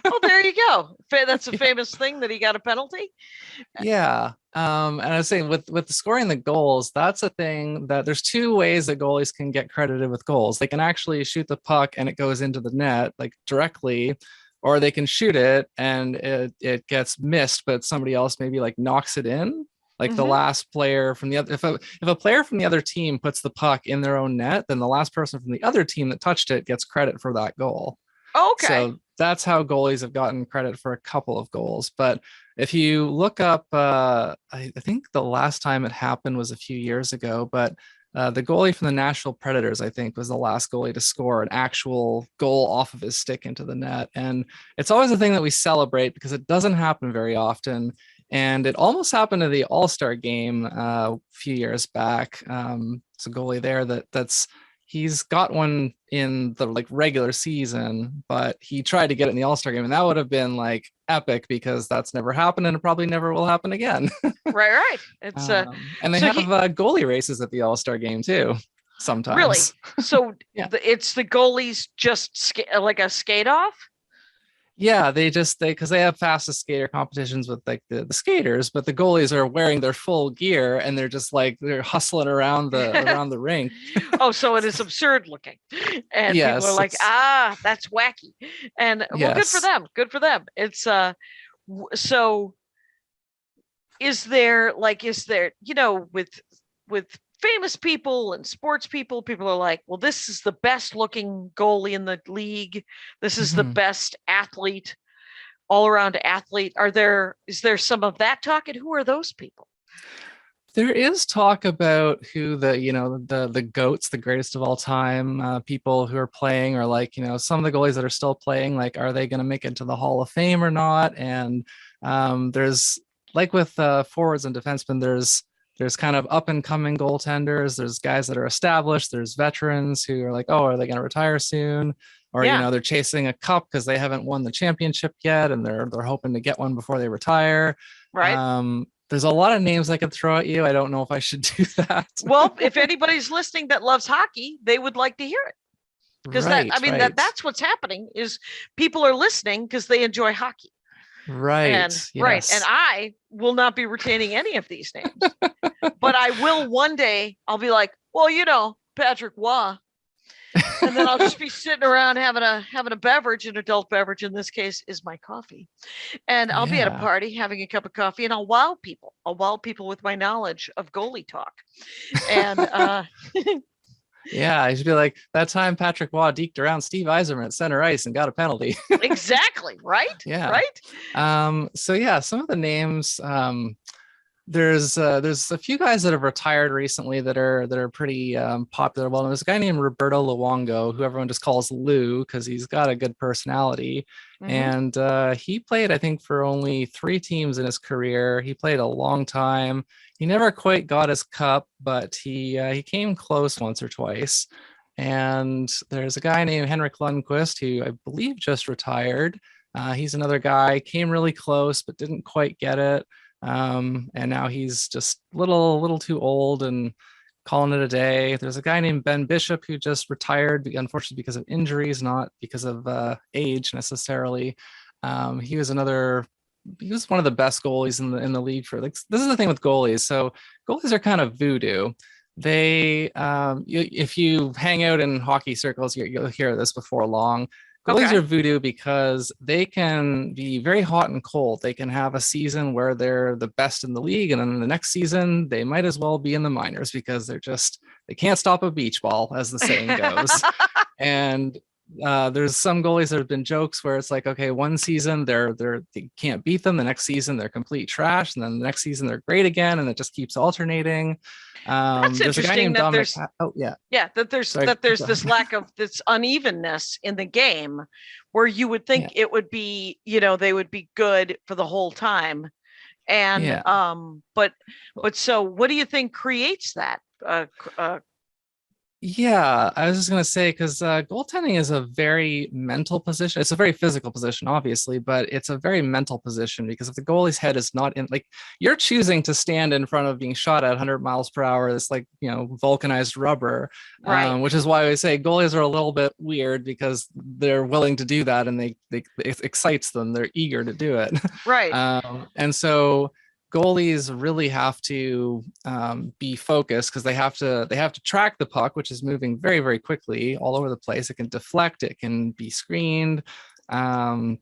Oh, there you go. That's a famous thing that he got a penalty. Yeah. And I was saying with the scoring the goals, that's a thing that there's two ways that goalies can get credited with goals. They can actually shoot the puck and it goes into the net like directly, or they can shoot it and it gets missed, but somebody else maybe like knocks it in. Like the last player from the other, if a player from the other team puts the puck in their own net, then the last person from the other team that touched it gets credit for that goal. Okay. So that's how goalies have gotten credit for a couple of goals. But if you look up, I think the last time it happened was a few years ago, but the goalie from the Nashville Predators, I think, was the last goalie to score an actual goal off of his stick into the net. And it's always a thing that we celebrate because it doesn't happen very often. And it almost happened to the All-Star game a few years back. It's a goalie there he's got one in the like regular season, but he tried to get it in the All-Star game, and that would have been like epic because that's never happened and it probably never will happen again. Right. It's and they have goalie races at the All-Star game too sometimes. Really? So yeah. It's the goalies just like a skate off? Yeah, because they have fastest skater competitions with like the skaters, but the goalies are wearing their full gear and they're just like they're hustling around the rink. Oh, so it is absurd looking, and people are like, that's wacky, and well, good for them. Good for them. It's so. Is there with famous people and sports people are like, well, this is the best looking goalie in the league. This is the best athlete, all around athlete. Is there some of that talk, and who are those people? There is talk about who the GOATs, the greatest of all time, people who are playing, or like, some of the goalies that are still playing, like, are they going to make it to the Hall of Fame or not? And there's like with forwards and defensemen, there's kind of up and coming goaltenders. There's guys that are established. There's veterans who are like, oh, are they going to retire soon? Or, they're chasing a cup because they haven't won the championship yet. And they're hoping to get one before they retire. Right. There's a lot of names I could throw at you. I don't know if I should do that. Well, if anybody's listening that loves hockey, they would like to hear it. Because that's what's happening is people are listening because they enjoy hockey. Right. Right. And I will not be retaining any of these names, but I will one day. I'll be like, well, Patrick Waugh. And then I'll just be sitting around having a beverage, an adult beverage. In this case is my coffee. And I'll be at a party having a cup of coffee, and I'll wow people. With my knowledge of goalie talk. And, yeah, I should be like, that time Patrick Waugh deked around Steve Yzerman at center ice and got a penalty. Exactly. Right. Yeah. Right. So yeah, some of the names, there's a few guys that have retired recently that are pretty popular. Well, there's a guy named Roberto Luongo, who everyone just calls Lou because he's got a good personality. And he played, I think, for only 3 teams in his career. He played a long time. He never quite got his cup, but he came close once or twice. And there's a guy named Henrik Lundqvist, who I believe just retired. He's another guy, came really close, but didn't quite get it. And now he's just little too old and calling it a day. There's a guy named Ben Bishop who just retired, unfortunately, because of injuries, not because of age necessarily. He was one of the best goalies in the league for like, this is the thing with goalies. So goalies are kind of voodoo. They, if you hang out in hockey circles, you'll hear this before long. Goalies are voodoo because they can be very hot and cold. They can have a season where they're the best in the league, and then the next season they might as well be in the minors because they can't stop a beach ball, as the saying goes. And There's some goalies that have been jokes where it's like, okay, one season they can't beat them, the next season they're complete trash, and then the next season they're great again, and it just keeps alternating. That's there's a guy interesting named that Dominic. there's Sorry, that there's this lack of this unevenness in the game, where you would think it would be, they would be good for the whole time, and but so what do you think creates that? Yeah, I was just going to say, because goaltending is a very mental position. It's a very physical position, obviously, but it's a very mental position, because if the goalie's head is not in, like, you're choosing to stand in front of being shot at 100 miles per hour, it's like, vulcanized rubber, right? Which is why I say goalies are a little bit weird, because they're willing to do that, and it excites them. They're eager to do it. Right. And so goalies really have to be focused, because they have to track the puck, which is moving very, very quickly all over the place. It can deflect, it can be screened, and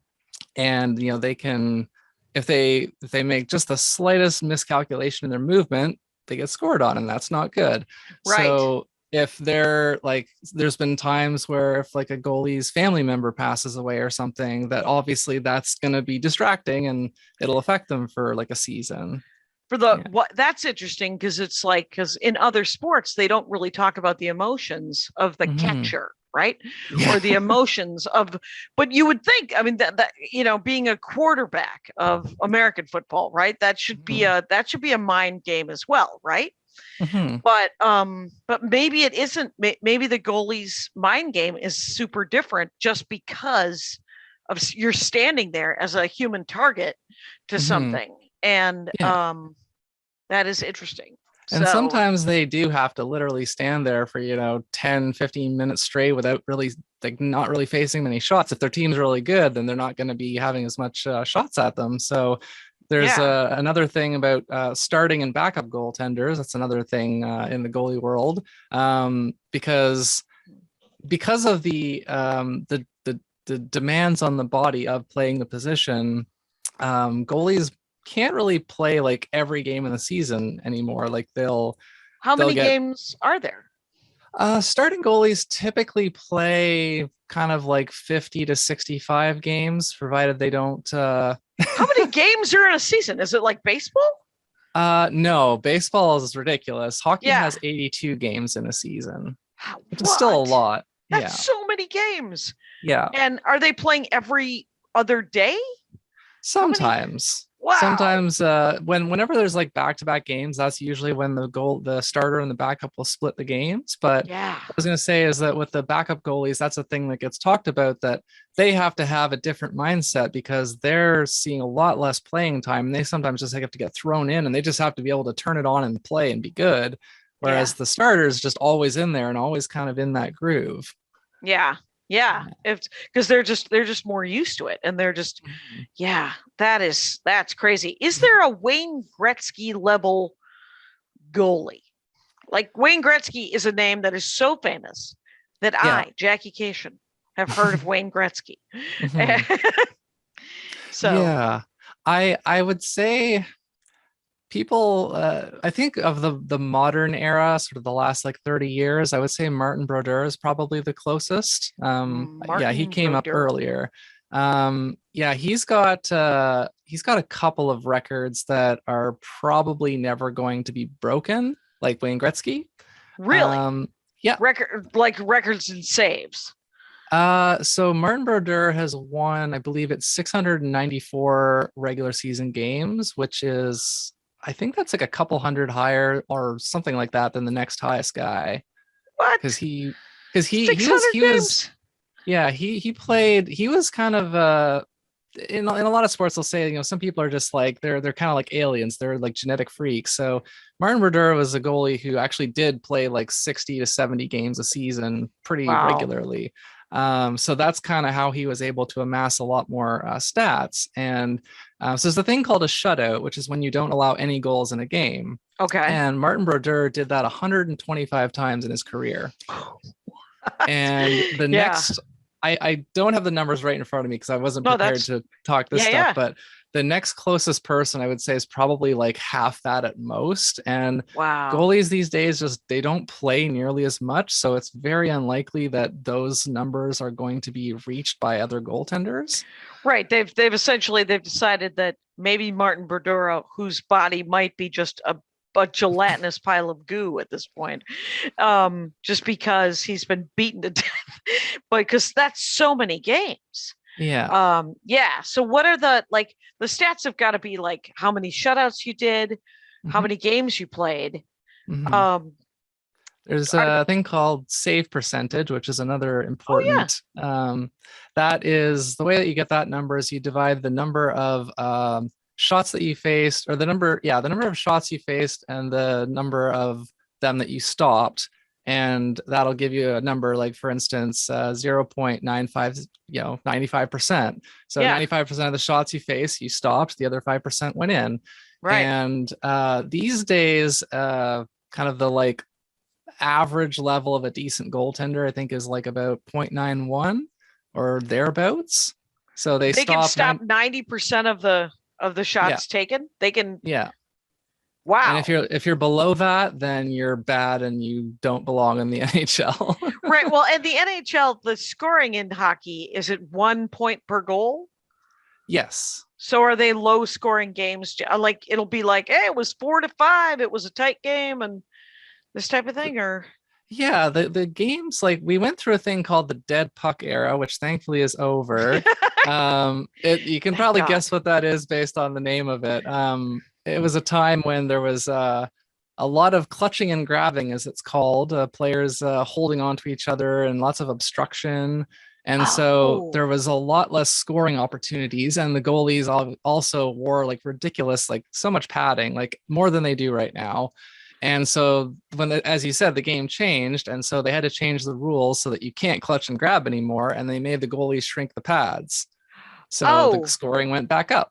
they can, if they make just the slightest miscalculation in their movement, they get scored on, and that's not good. Right. So if they're like, there's been times where if like a goalie's family member passes away or something, that obviously that's going to be distracting, and it'll affect them for like a season. That's interesting, because it's like, because in other sports they don't really talk about the emotions of the catcher, right? Or the emotions of, but you would think, I mean, that being a quarterback of American football, right? That should be a mind game as well, right? But maybe it isn't. Maybe the goalie's mind game is super different, just because of you're standing there as a human target to something, and that is interesting. And sometimes they do have to literally stand there for 10-15 minutes straight without really, like, not really facing many shots. If their team's really good, then they're not going to be having as much shots at them. So there's another thing about starting and backup goaltenders. That's another thing in the goalie world, because of the demands on the body of playing the position. Goalies can't really play like every game in the season anymore. Like how many games are there? Starting goalies typically play kind of like 50 to 65 games, provided they don't. How many games are in a season? Is it like baseball? No, baseball is ridiculous. Hockey has 82 games in a season, which is still a lot. That's so many games. Yeah. And are they playing every other day? Sometimes. Wow. Sometimes whenever there's like back-to-back games, that's usually when the starter and the backup will split the games. But what I was going to say is that with the backup goalies, that's a thing that gets talked about, that they have to have a different mindset, because they're seeing a lot less playing time, and they sometimes just have to get thrown in, and they just have to be able to turn it on and play and be good. Whereas the starter's just always in there and always kind of in that groove. Yeah. Because they're just more used to it, and they're just that's crazy. Is there a Wayne Gretzky level goalie? Like, Wayne Gretzky is a name that is so famous that I, Jackie Cation, have heard of Wayne Gretzky. So I would say people, I think of the modern era, sort of the last like 30 years, I would say Martin Brodeur is probably the closest. He came up earlier. He's got a couple of records that are probably never going to be broken, like Wayne Gretzky. Really? Records and saves. So Martin Brodeur has won, I believe it's 694 regular season games, which is, I think that's like a couple hundred higher or something like that than the next highest guy. What? Because he was played. He was kind of in a lot of sports, they'll say, some people are just like they're kind of like aliens. They're like genetic freaks. So Martin Brodeur was a goalie who actually did play like 60 to 70 games a season pretty regularly. So that's kind of how he was able to amass a lot more stats. And so there's a thing called a shutout, which is when you don't allow any goals in a game. Okay. And Martin Brodeur did that 125 times in his career. And next, I don't have the numbers right in front of me because I wasn't prepared to talk this stuff, but The next closest person I would say is probably like half that at most. And Wow. goalies these days they don't play nearly as much, so it's very unlikely that those numbers are going to be reached by other goaltenders. Right. They've decided that maybe Martin Brodeur, whose body might be just a gelatinous pile of goo at this point, just because he's been beaten to death, but because that's so many games. Yeah. So what are the stats have got to be like how many shutouts you did, how many games you played. There's a thing called save percentage, which is another important. That is the way that you get that number is you divide the number of shots that you faced, or the number of shots you faced and the number of them that you stopped. And that'll give you a number like, for instance, 0.95, 95%. So 95% of the shots you face, you stopped, the other 5% went in. Right. And these days, kind of the like average level of a decent goaltender, I think, is like about 0.91 or thereabouts. So they can stop 90% of the shots taken. They can. Yeah. Wow. And if you're below that, then you're bad and you don't belong in the NHL. Right. Well, in the NHL, the scoring in hockey, is it 1 point per goal? Yes. So are they low scoring games? Like it'll be like, hey, it was 4-5. It was a tight game and this type of thing, or? Yeah, the games, like we went through a thing called the dead puck era, which thankfully is over. You can probably guess what that is based on the name of it. It was a time when there was a lot of clutching and grabbing, as it's called, players holding on to each other and lots of obstruction. And so there was a lot less scoring opportunities. And the goalies also wore like ridiculous, like so much padding, like more than they do right now. And so as you said, the game changed. And so they had to change the rules so that you can't clutch and grab anymore. And they made the goalies shrink the pads. So the scoring went back up.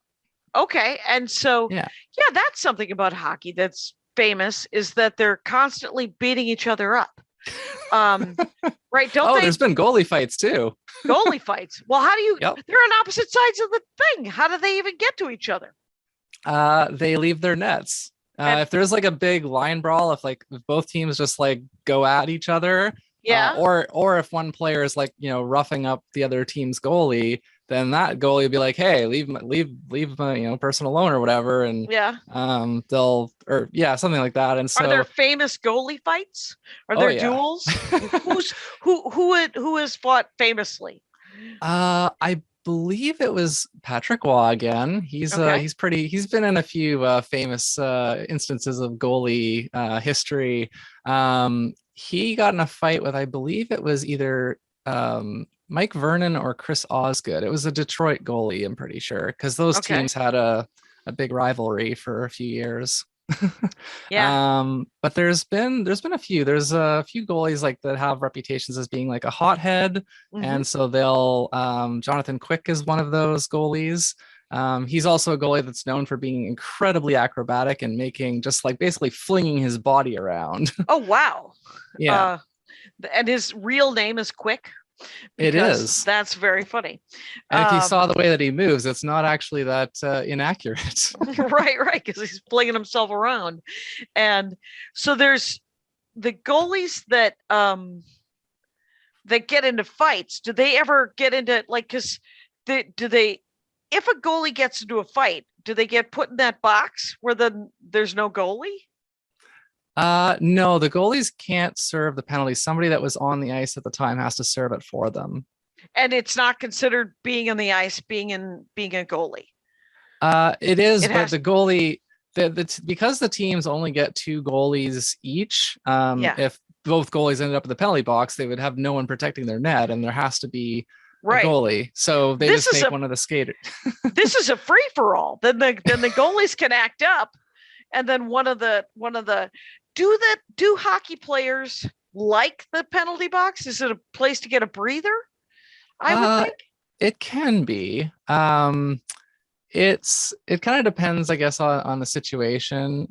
Okay. And so, that's something about hockey that's famous, is that they're constantly beating each other up. Right. There's been goalie fights too. Goalie fights. Well, how do you, they're on opposite sides of the thing. How do they even get to each other? They leave their nets. If there's like a big line brawl, if both teams just like go at each other, or if one player is like, roughing up the other team's goalie, then that goalie will be like, hey, leave my person alone or whatever. And something like that. And so, are there famous goalie fights? Are there duels? Who has fought famously? I believe it was Patrick Waugh again. He's been in a few famous instances of goalie history. He got in a fight with, I believe it was either Mike Vernon or Chris Osgood. It was a Detroit goalie, I'm pretty sure, because those teams had a big rivalry for a few years. But there's been a few. There's a few goalies like that have reputations as being like a hothead, and so they'll. Jonathan Quick is one of those goalies. He's also a goalie that's known for being incredibly acrobatic and making just like basically flinging his body around. Oh wow! Yeah, and his real name is Quick. It is. That's very funny. And if you saw the way that he moves, it's not actually that inaccurate. Right, because he's flinging himself around. And so there's the goalies that get into fights. Do they ever get into if a goalie gets into a fight, do they get put in that box where there's no goalie? No, the goalies can't serve the penalty. Somebody that was on the ice at the time has to serve it for them. And it's not considered being on the ice, being a goalie. It is, but the goalie, because the teams only get 2 goalies each. If both goalies ended up in the penalty box, they would have no one protecting their net, and there has to be a goalie. So they just make one of the skaters. This is a free for all. Then the goalies can act up, and then one of the. Do hockey players like the penalty box? Is it a place to get a breather? I would think it can be. It kind of depends, I guess, on the situation.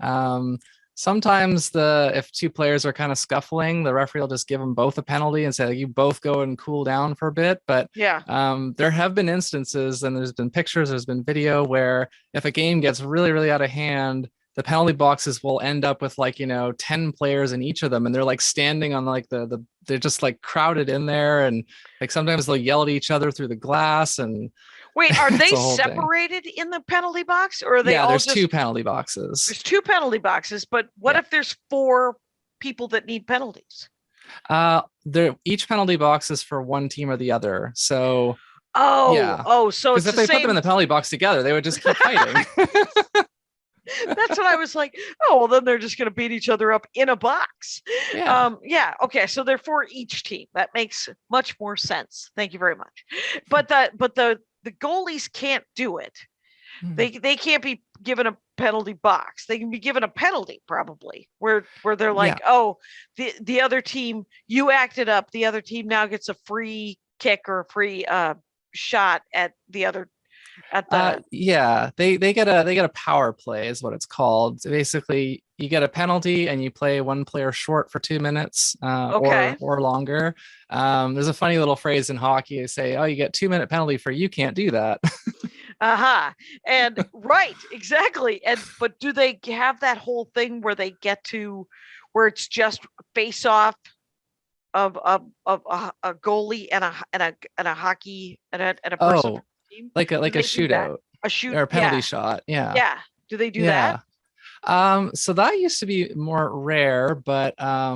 sometimes if two players are kind of scuffling, the referee will just give them both a penalty and say, like, you both go and cool down for a bit. But there have been instances, and there's been pictures, there's been video where if a game gets really, really out of hand, the penalty boxes will end up with 10 players in each of them, and they're like standing on they're just like crowded in there, and like sometimes they'll yell at each other through the glass. And wait, are they separated in the penalty box, or are they all there's two penalty boxes. There's two penalty boxes, but what if there's 4 people that need penalties? Each penalty box is for one team or the other. So so because if they put them in the penalty box together, they would just keep fighting. That's what I was like. Oh, well, then they're just going to beat each other up in a box. Okay. So they're for each team. That makes much more sense. Thank you very much. But the goalies can't do it. They can't be given a penalty box. They can be given a penalty probably where they're like, the other team, you acted up. The other team now gets a free kick or a free shot at the other. They get a power play is what it's called. So basically, you get a penalty and you play one player short for 2 minutes or longer. There's a funny little phrase in hockey. They say, "Oh, you get 2-minute penalty for you can't do that." And right, exactly. But do they have that whole thing where they get to where it's just face off of a goalie and a hockey and a person? Like a shootout, or a penalty shot. Do they do that? So that used to be more rare, but how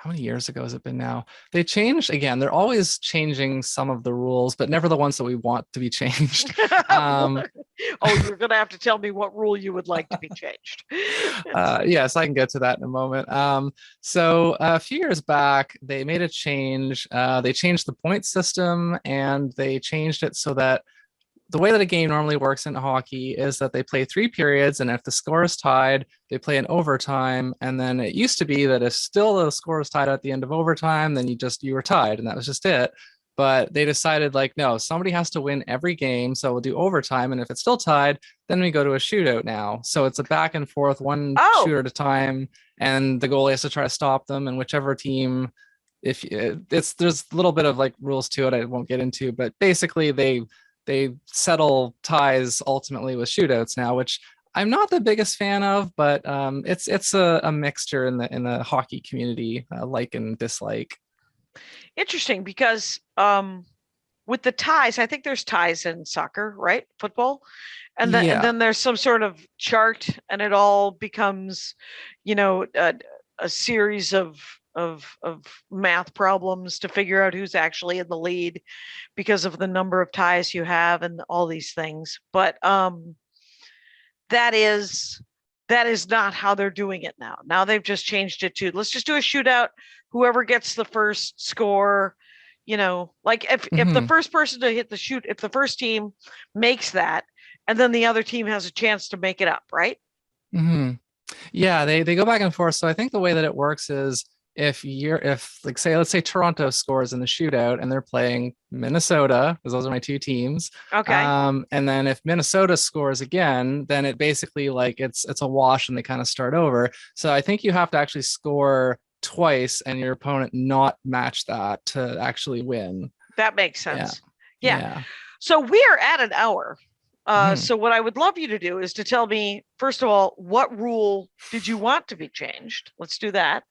many years ago has it been now? They changed again. They're always changing some of the rules, but never the ones that we want to be changed. You're gonna have to tell me what rule you would like to be changed. Yes, I can get to that in a moment. So a few years back, they made a change. They changed the point system, and they changed it so that the way that a game normally works in hockey is that they play 3 periods, and if the score is tied, they play an overtime. And then it used to be that if still the score is tied at the end of overtime, then you were tied, and that was just it. But they decided, like, no, somebody has to win every game, so we'll do overtime. And if it's still tied, then we go to a shootout now. So it's a back and forth, one shooter at a time, and the goalie has to try to stop them. And whichever team, there's a little bit of like rules to it I won't get into, but basically they settle ties ultimately with shootouts now, which I'm not the biggest fan of, but it's a mixture in the hockey community, like and dislike. Interesting, because with the ties, I think there's ties in soccer, right? Football, and then there's some sort of chart, and it all becomes, a series of math problems to figure out who's actually in the lead because of the number of ties you have and all these things. But that is not how they're doing it now. Now they've just changed it to, let's just do a shootout. Whoever gets the first score, like if the first person to hit the shoot, if the first team makes that, and then the other team has a chance to make it up, right? Yeah, they go back and forth. So I think the way that it works is, let's say Toronto scores in the shootout and they're playing Minnesota, because those are my 2 teams. Okay. And then if Minnesota scores again, then it basically it's a wash and they kind of start over. So I think you have to actually score twice and your opponent not match that to actually win. That makes sense. Yeah. So we are at an hour. So what I would love you to do is to tell me, first of all, what rule did you want to be changed? Let's do that.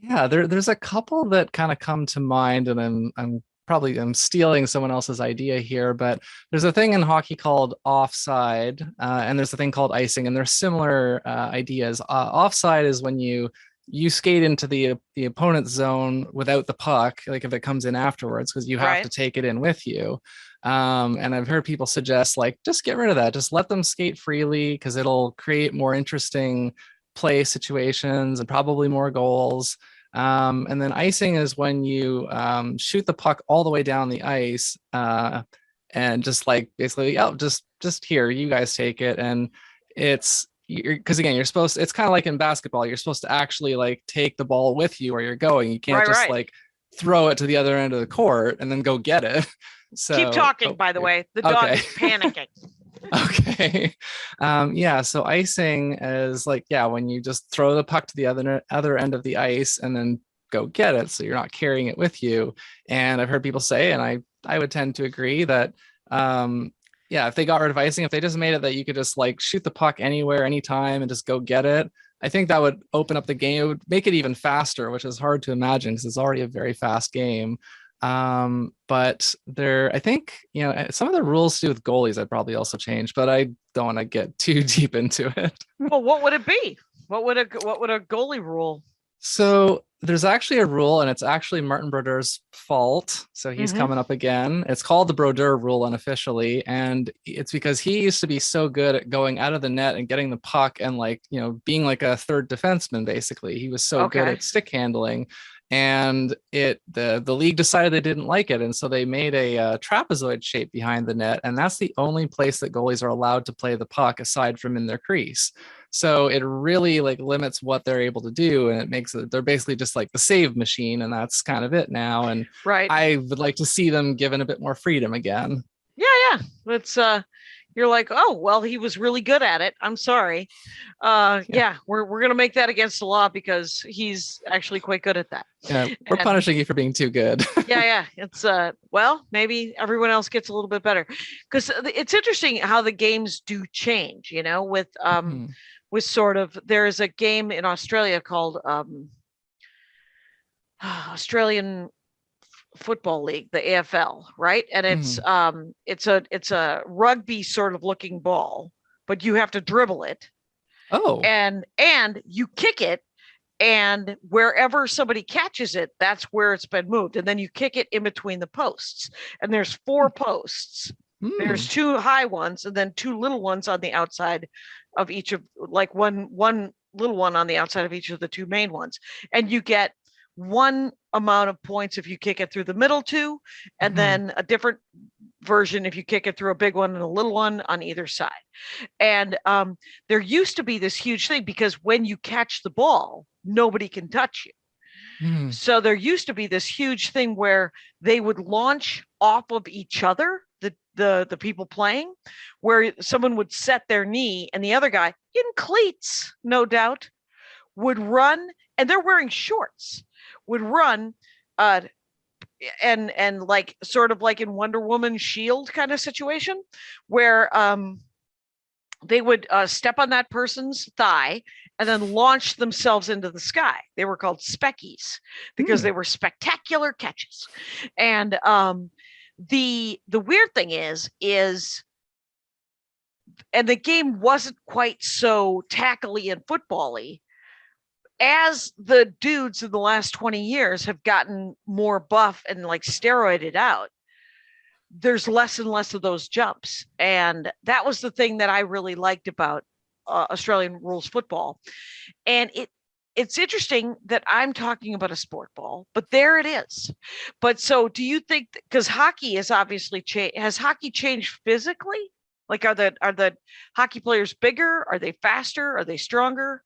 Yeah, there's a couple that kind of come to mind, and I'm stealing someone else's idea here, but there's a thing in hockey called offside, and there's a thing called icing, and they're similar ideas. Offside is when you skate into the opponent's zone without the puck, like if it comes in afterwards, because you have to take it in with you. And I've heard people suggest, like, just get rid of that, just let them skate freely, because it'll create more interesting play situations and probably more goals. And then icing is when you shoot the puck all the way down the ice, and just like basically, just here, you guys take it. And because again, it's kind of like in basketball, you're supposed to actually like take the ball with you where you're going. You can't like throw it to the other end of the court and then go get it. So keep talking, by the way. The dog is panicking. Okay. Yeah, so icing is like, yeah, when you just throw the puck to the other end of the ice and then go get it, so you're not carrying it with you. And I've heard people say, and I would tend to agree that yeah, if they got rid of icing, if they just made it that you could just like shoot the puck anywhere, anytime, and just go get it, I think that would open up the game. It would make it even faster, which is hard to imagine because it's already a very fast game. But I think, some of the rules to do with goalies I'd probably also change, but I don't want to get too deep into it. Well, what would it be? What would a goalie rule? So there's actually a rule, and it's actually Martin Brodeur's fault. So he's coming up again. It's called the Brodeur rule unofficially. And it's because he used to be so good at going out of the net and getting the puck and being like a third defenseman, basically. He was so good at stick handling. And the league decided they didn't like it. And so they made a trapezoid shape behind the net. And that's the only place that goalies are allowed to play the puck aside from in their crease. So it really limits what they're able to do. And it makes it, they're basically just like the save machine. And that's kind of it now. And I would like to see them given a bit more freedom again. Yeah. It's, you're like, oh, well, he was really good at it. I'm sorry. Yeah, we're going to make that against the law because he's actually quite good at that. Yeah, we're punishing you for being too good. Yeah. It's, well, maybe everyone else gets a little bit better because it's interesting how the games do change, with sort of, there is a game in Australia called Australian Football League, the AFL, right? And it's a rugby sort of looking ball, but you have to dribble it. Oh. And you kick it, and wherever somebody catches it, that's where it's been moved. And then you kick it in between the posts. And there's 4 posts. There's 2 high ones and then 2 little ones on the outside of each of, like one little one on the outside of each of the 2 main ones. And you get one amount of points if you kick it through the middle 2, and then a different version if you kick it through a big one and a little one on either side. And there used to be this huge thing because when you catch the ball, nobody can touch you. So there used to be this huge thing where they would launch off of each other, the people playing, where someone would set their knee and the other guy in cleats, no doubt, would run, and they're wearing shorts, would run and like sort of like in Wonder Woman shield kind of situation where they would step on that person's thigh and then launch themselves into the sky. They were called speckies because they were spectacular catches. And the weird thing is, and the game wasn't quite so tackly and football-y, as the dudes in the last 20 years have gotten more buff and like steroided out, there's less and less of those jumps. And that was the thing that I really liked about Australian rules football. And it's interesting that I'm talking about a sport ball, but there it is. But so do you think, because hockey is obviously has hockey changed physically? Like are the hockey players bigger? Are they faster? Are they stronger?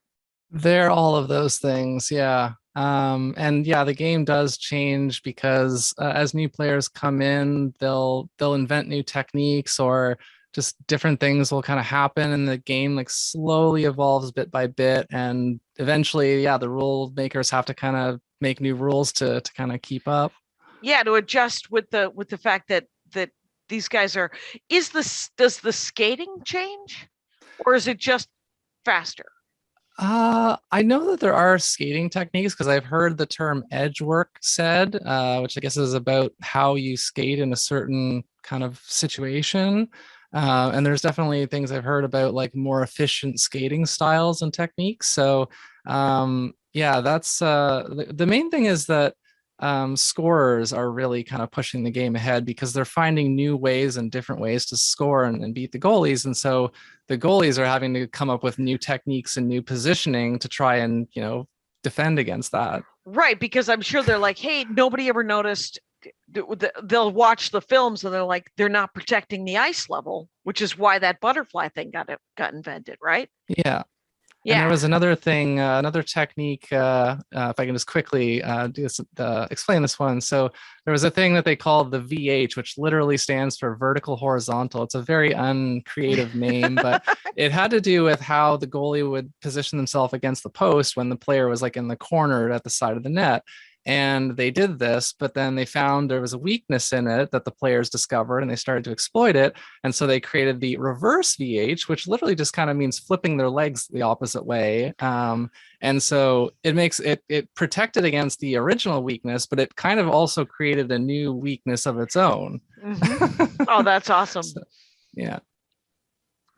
They're all of those things, yeah. And yeah, the game does change because as new players come in, they'll invent new techniques, or just different things will kind of happen, and the game like slowly evolves bit by bit, and eventually, yeah, the rule makers have to kind of make new rules to kind of keep up. Yeah, to adjust with the fact that these guys are. Does the skating change, or is it just faster? I know that there are skating techniques because I've heard the term edge work said, which I guess is about how you skate in a certain kind of situation. And there's definitely things I've heard about like more efficient skating styles and techniques. So yeah, that's the main thing is that scorers are really kind of pushing the game ahead because they're finding new ways and different ways to score and beat the goalies. And so the goalies are having to come up with new techniques and new positioning to try and, defend against that. Right. Because I'm sure they're like, hey, nobody ever noticed. They'll watch the films and they're like, they're not protecting the ice level, which is why that butterfly thing got invented. Right. Yeah. Yeah. And there was another thing, another technique, if I can just quickly explain this one. So there was a thing that they called the VH, which literally stands for vertical horizontal. It's a very uncreative name, but it had to do with how the goalie would position themselves against the post when the player was like in the corner at the side of the net. And they did this, but then they found there was a weakness in it that the players discovered, and they started to exploit it. And so they created the reverse VH, which literally just kind of means flipping their legs the opposite way. And so it protected against the original weakness, but it kind of also created a new weakness of its own. Mm-hmm. Oh, that's awesome. So, yeah.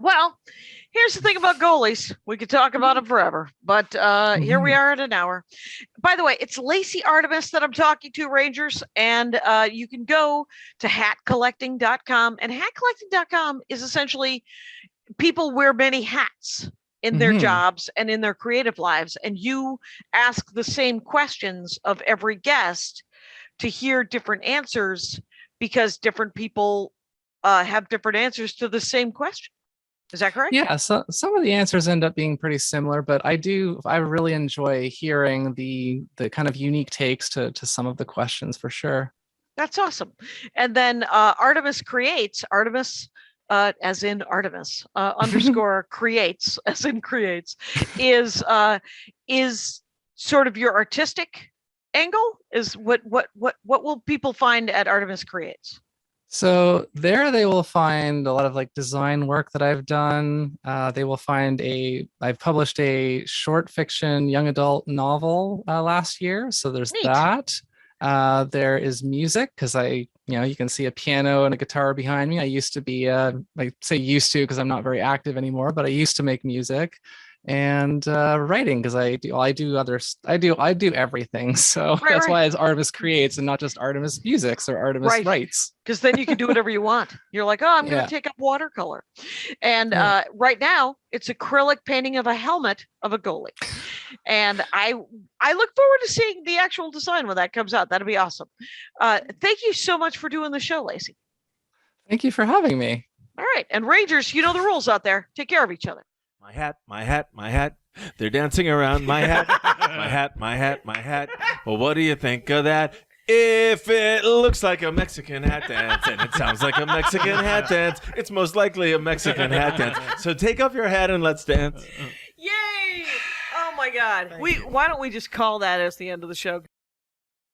Well, here's the thing about goalies. We could talk about them forever, but here we are at an hour. By the way, it's Lacey Artemis that I'm talking to, Rangers, and you can go to hatcollecting.com, and hatcollecting.com is essentially people wear many hats in their jobs and in their creative lives, and you ask the same questions of every guest to hear different answers because different people have different answers to the same question. Is that correct? Yeah, so some of the answers end up being pretty similar, but I really enjoy hearing the kind of unique takes to some of the questions for sure. That's awesome. And then Artemis creates, Artemis as in Artemis, underscore creates, as in creates, is sort of your artistic angle. Is what will people find at Artemis Creates? So there they will find a lot of like design work that I've done. They will find I've published a short fiction young adult novel last year. So there's Neat. that. There is music because you can see a piano and a guitar behind me. I used to be, I say used to because I'm not very active anymore, but I used to make music. And writing because I do everything. So that's why it's Artemis Creates and not just Artemis Musics or Artemis Writes. Because then you can do whatever you want. You're like, oh, I'm going to take up watercolor. And right now it's acrylic painting of a helmet of a goalie. And I look forward to seeing the actual design when that comes out. That'll be awesome. Thank you so much for doing the show, Lacey. Thank you for having me. All right. And Rangers, you know the rules out there. Take care of each other. My hat, my hat, my hat. They're dancing around my hat. My hat, my hat, my hat. Well, what do you think of that? If it looks like a Mexican hat dance and it sounds like a Mexican hat dance, it's most likely a Mexican hat dance. So take off your hat and let's dance. Yay! Oh my God. Why don't we just call that as the end of the show?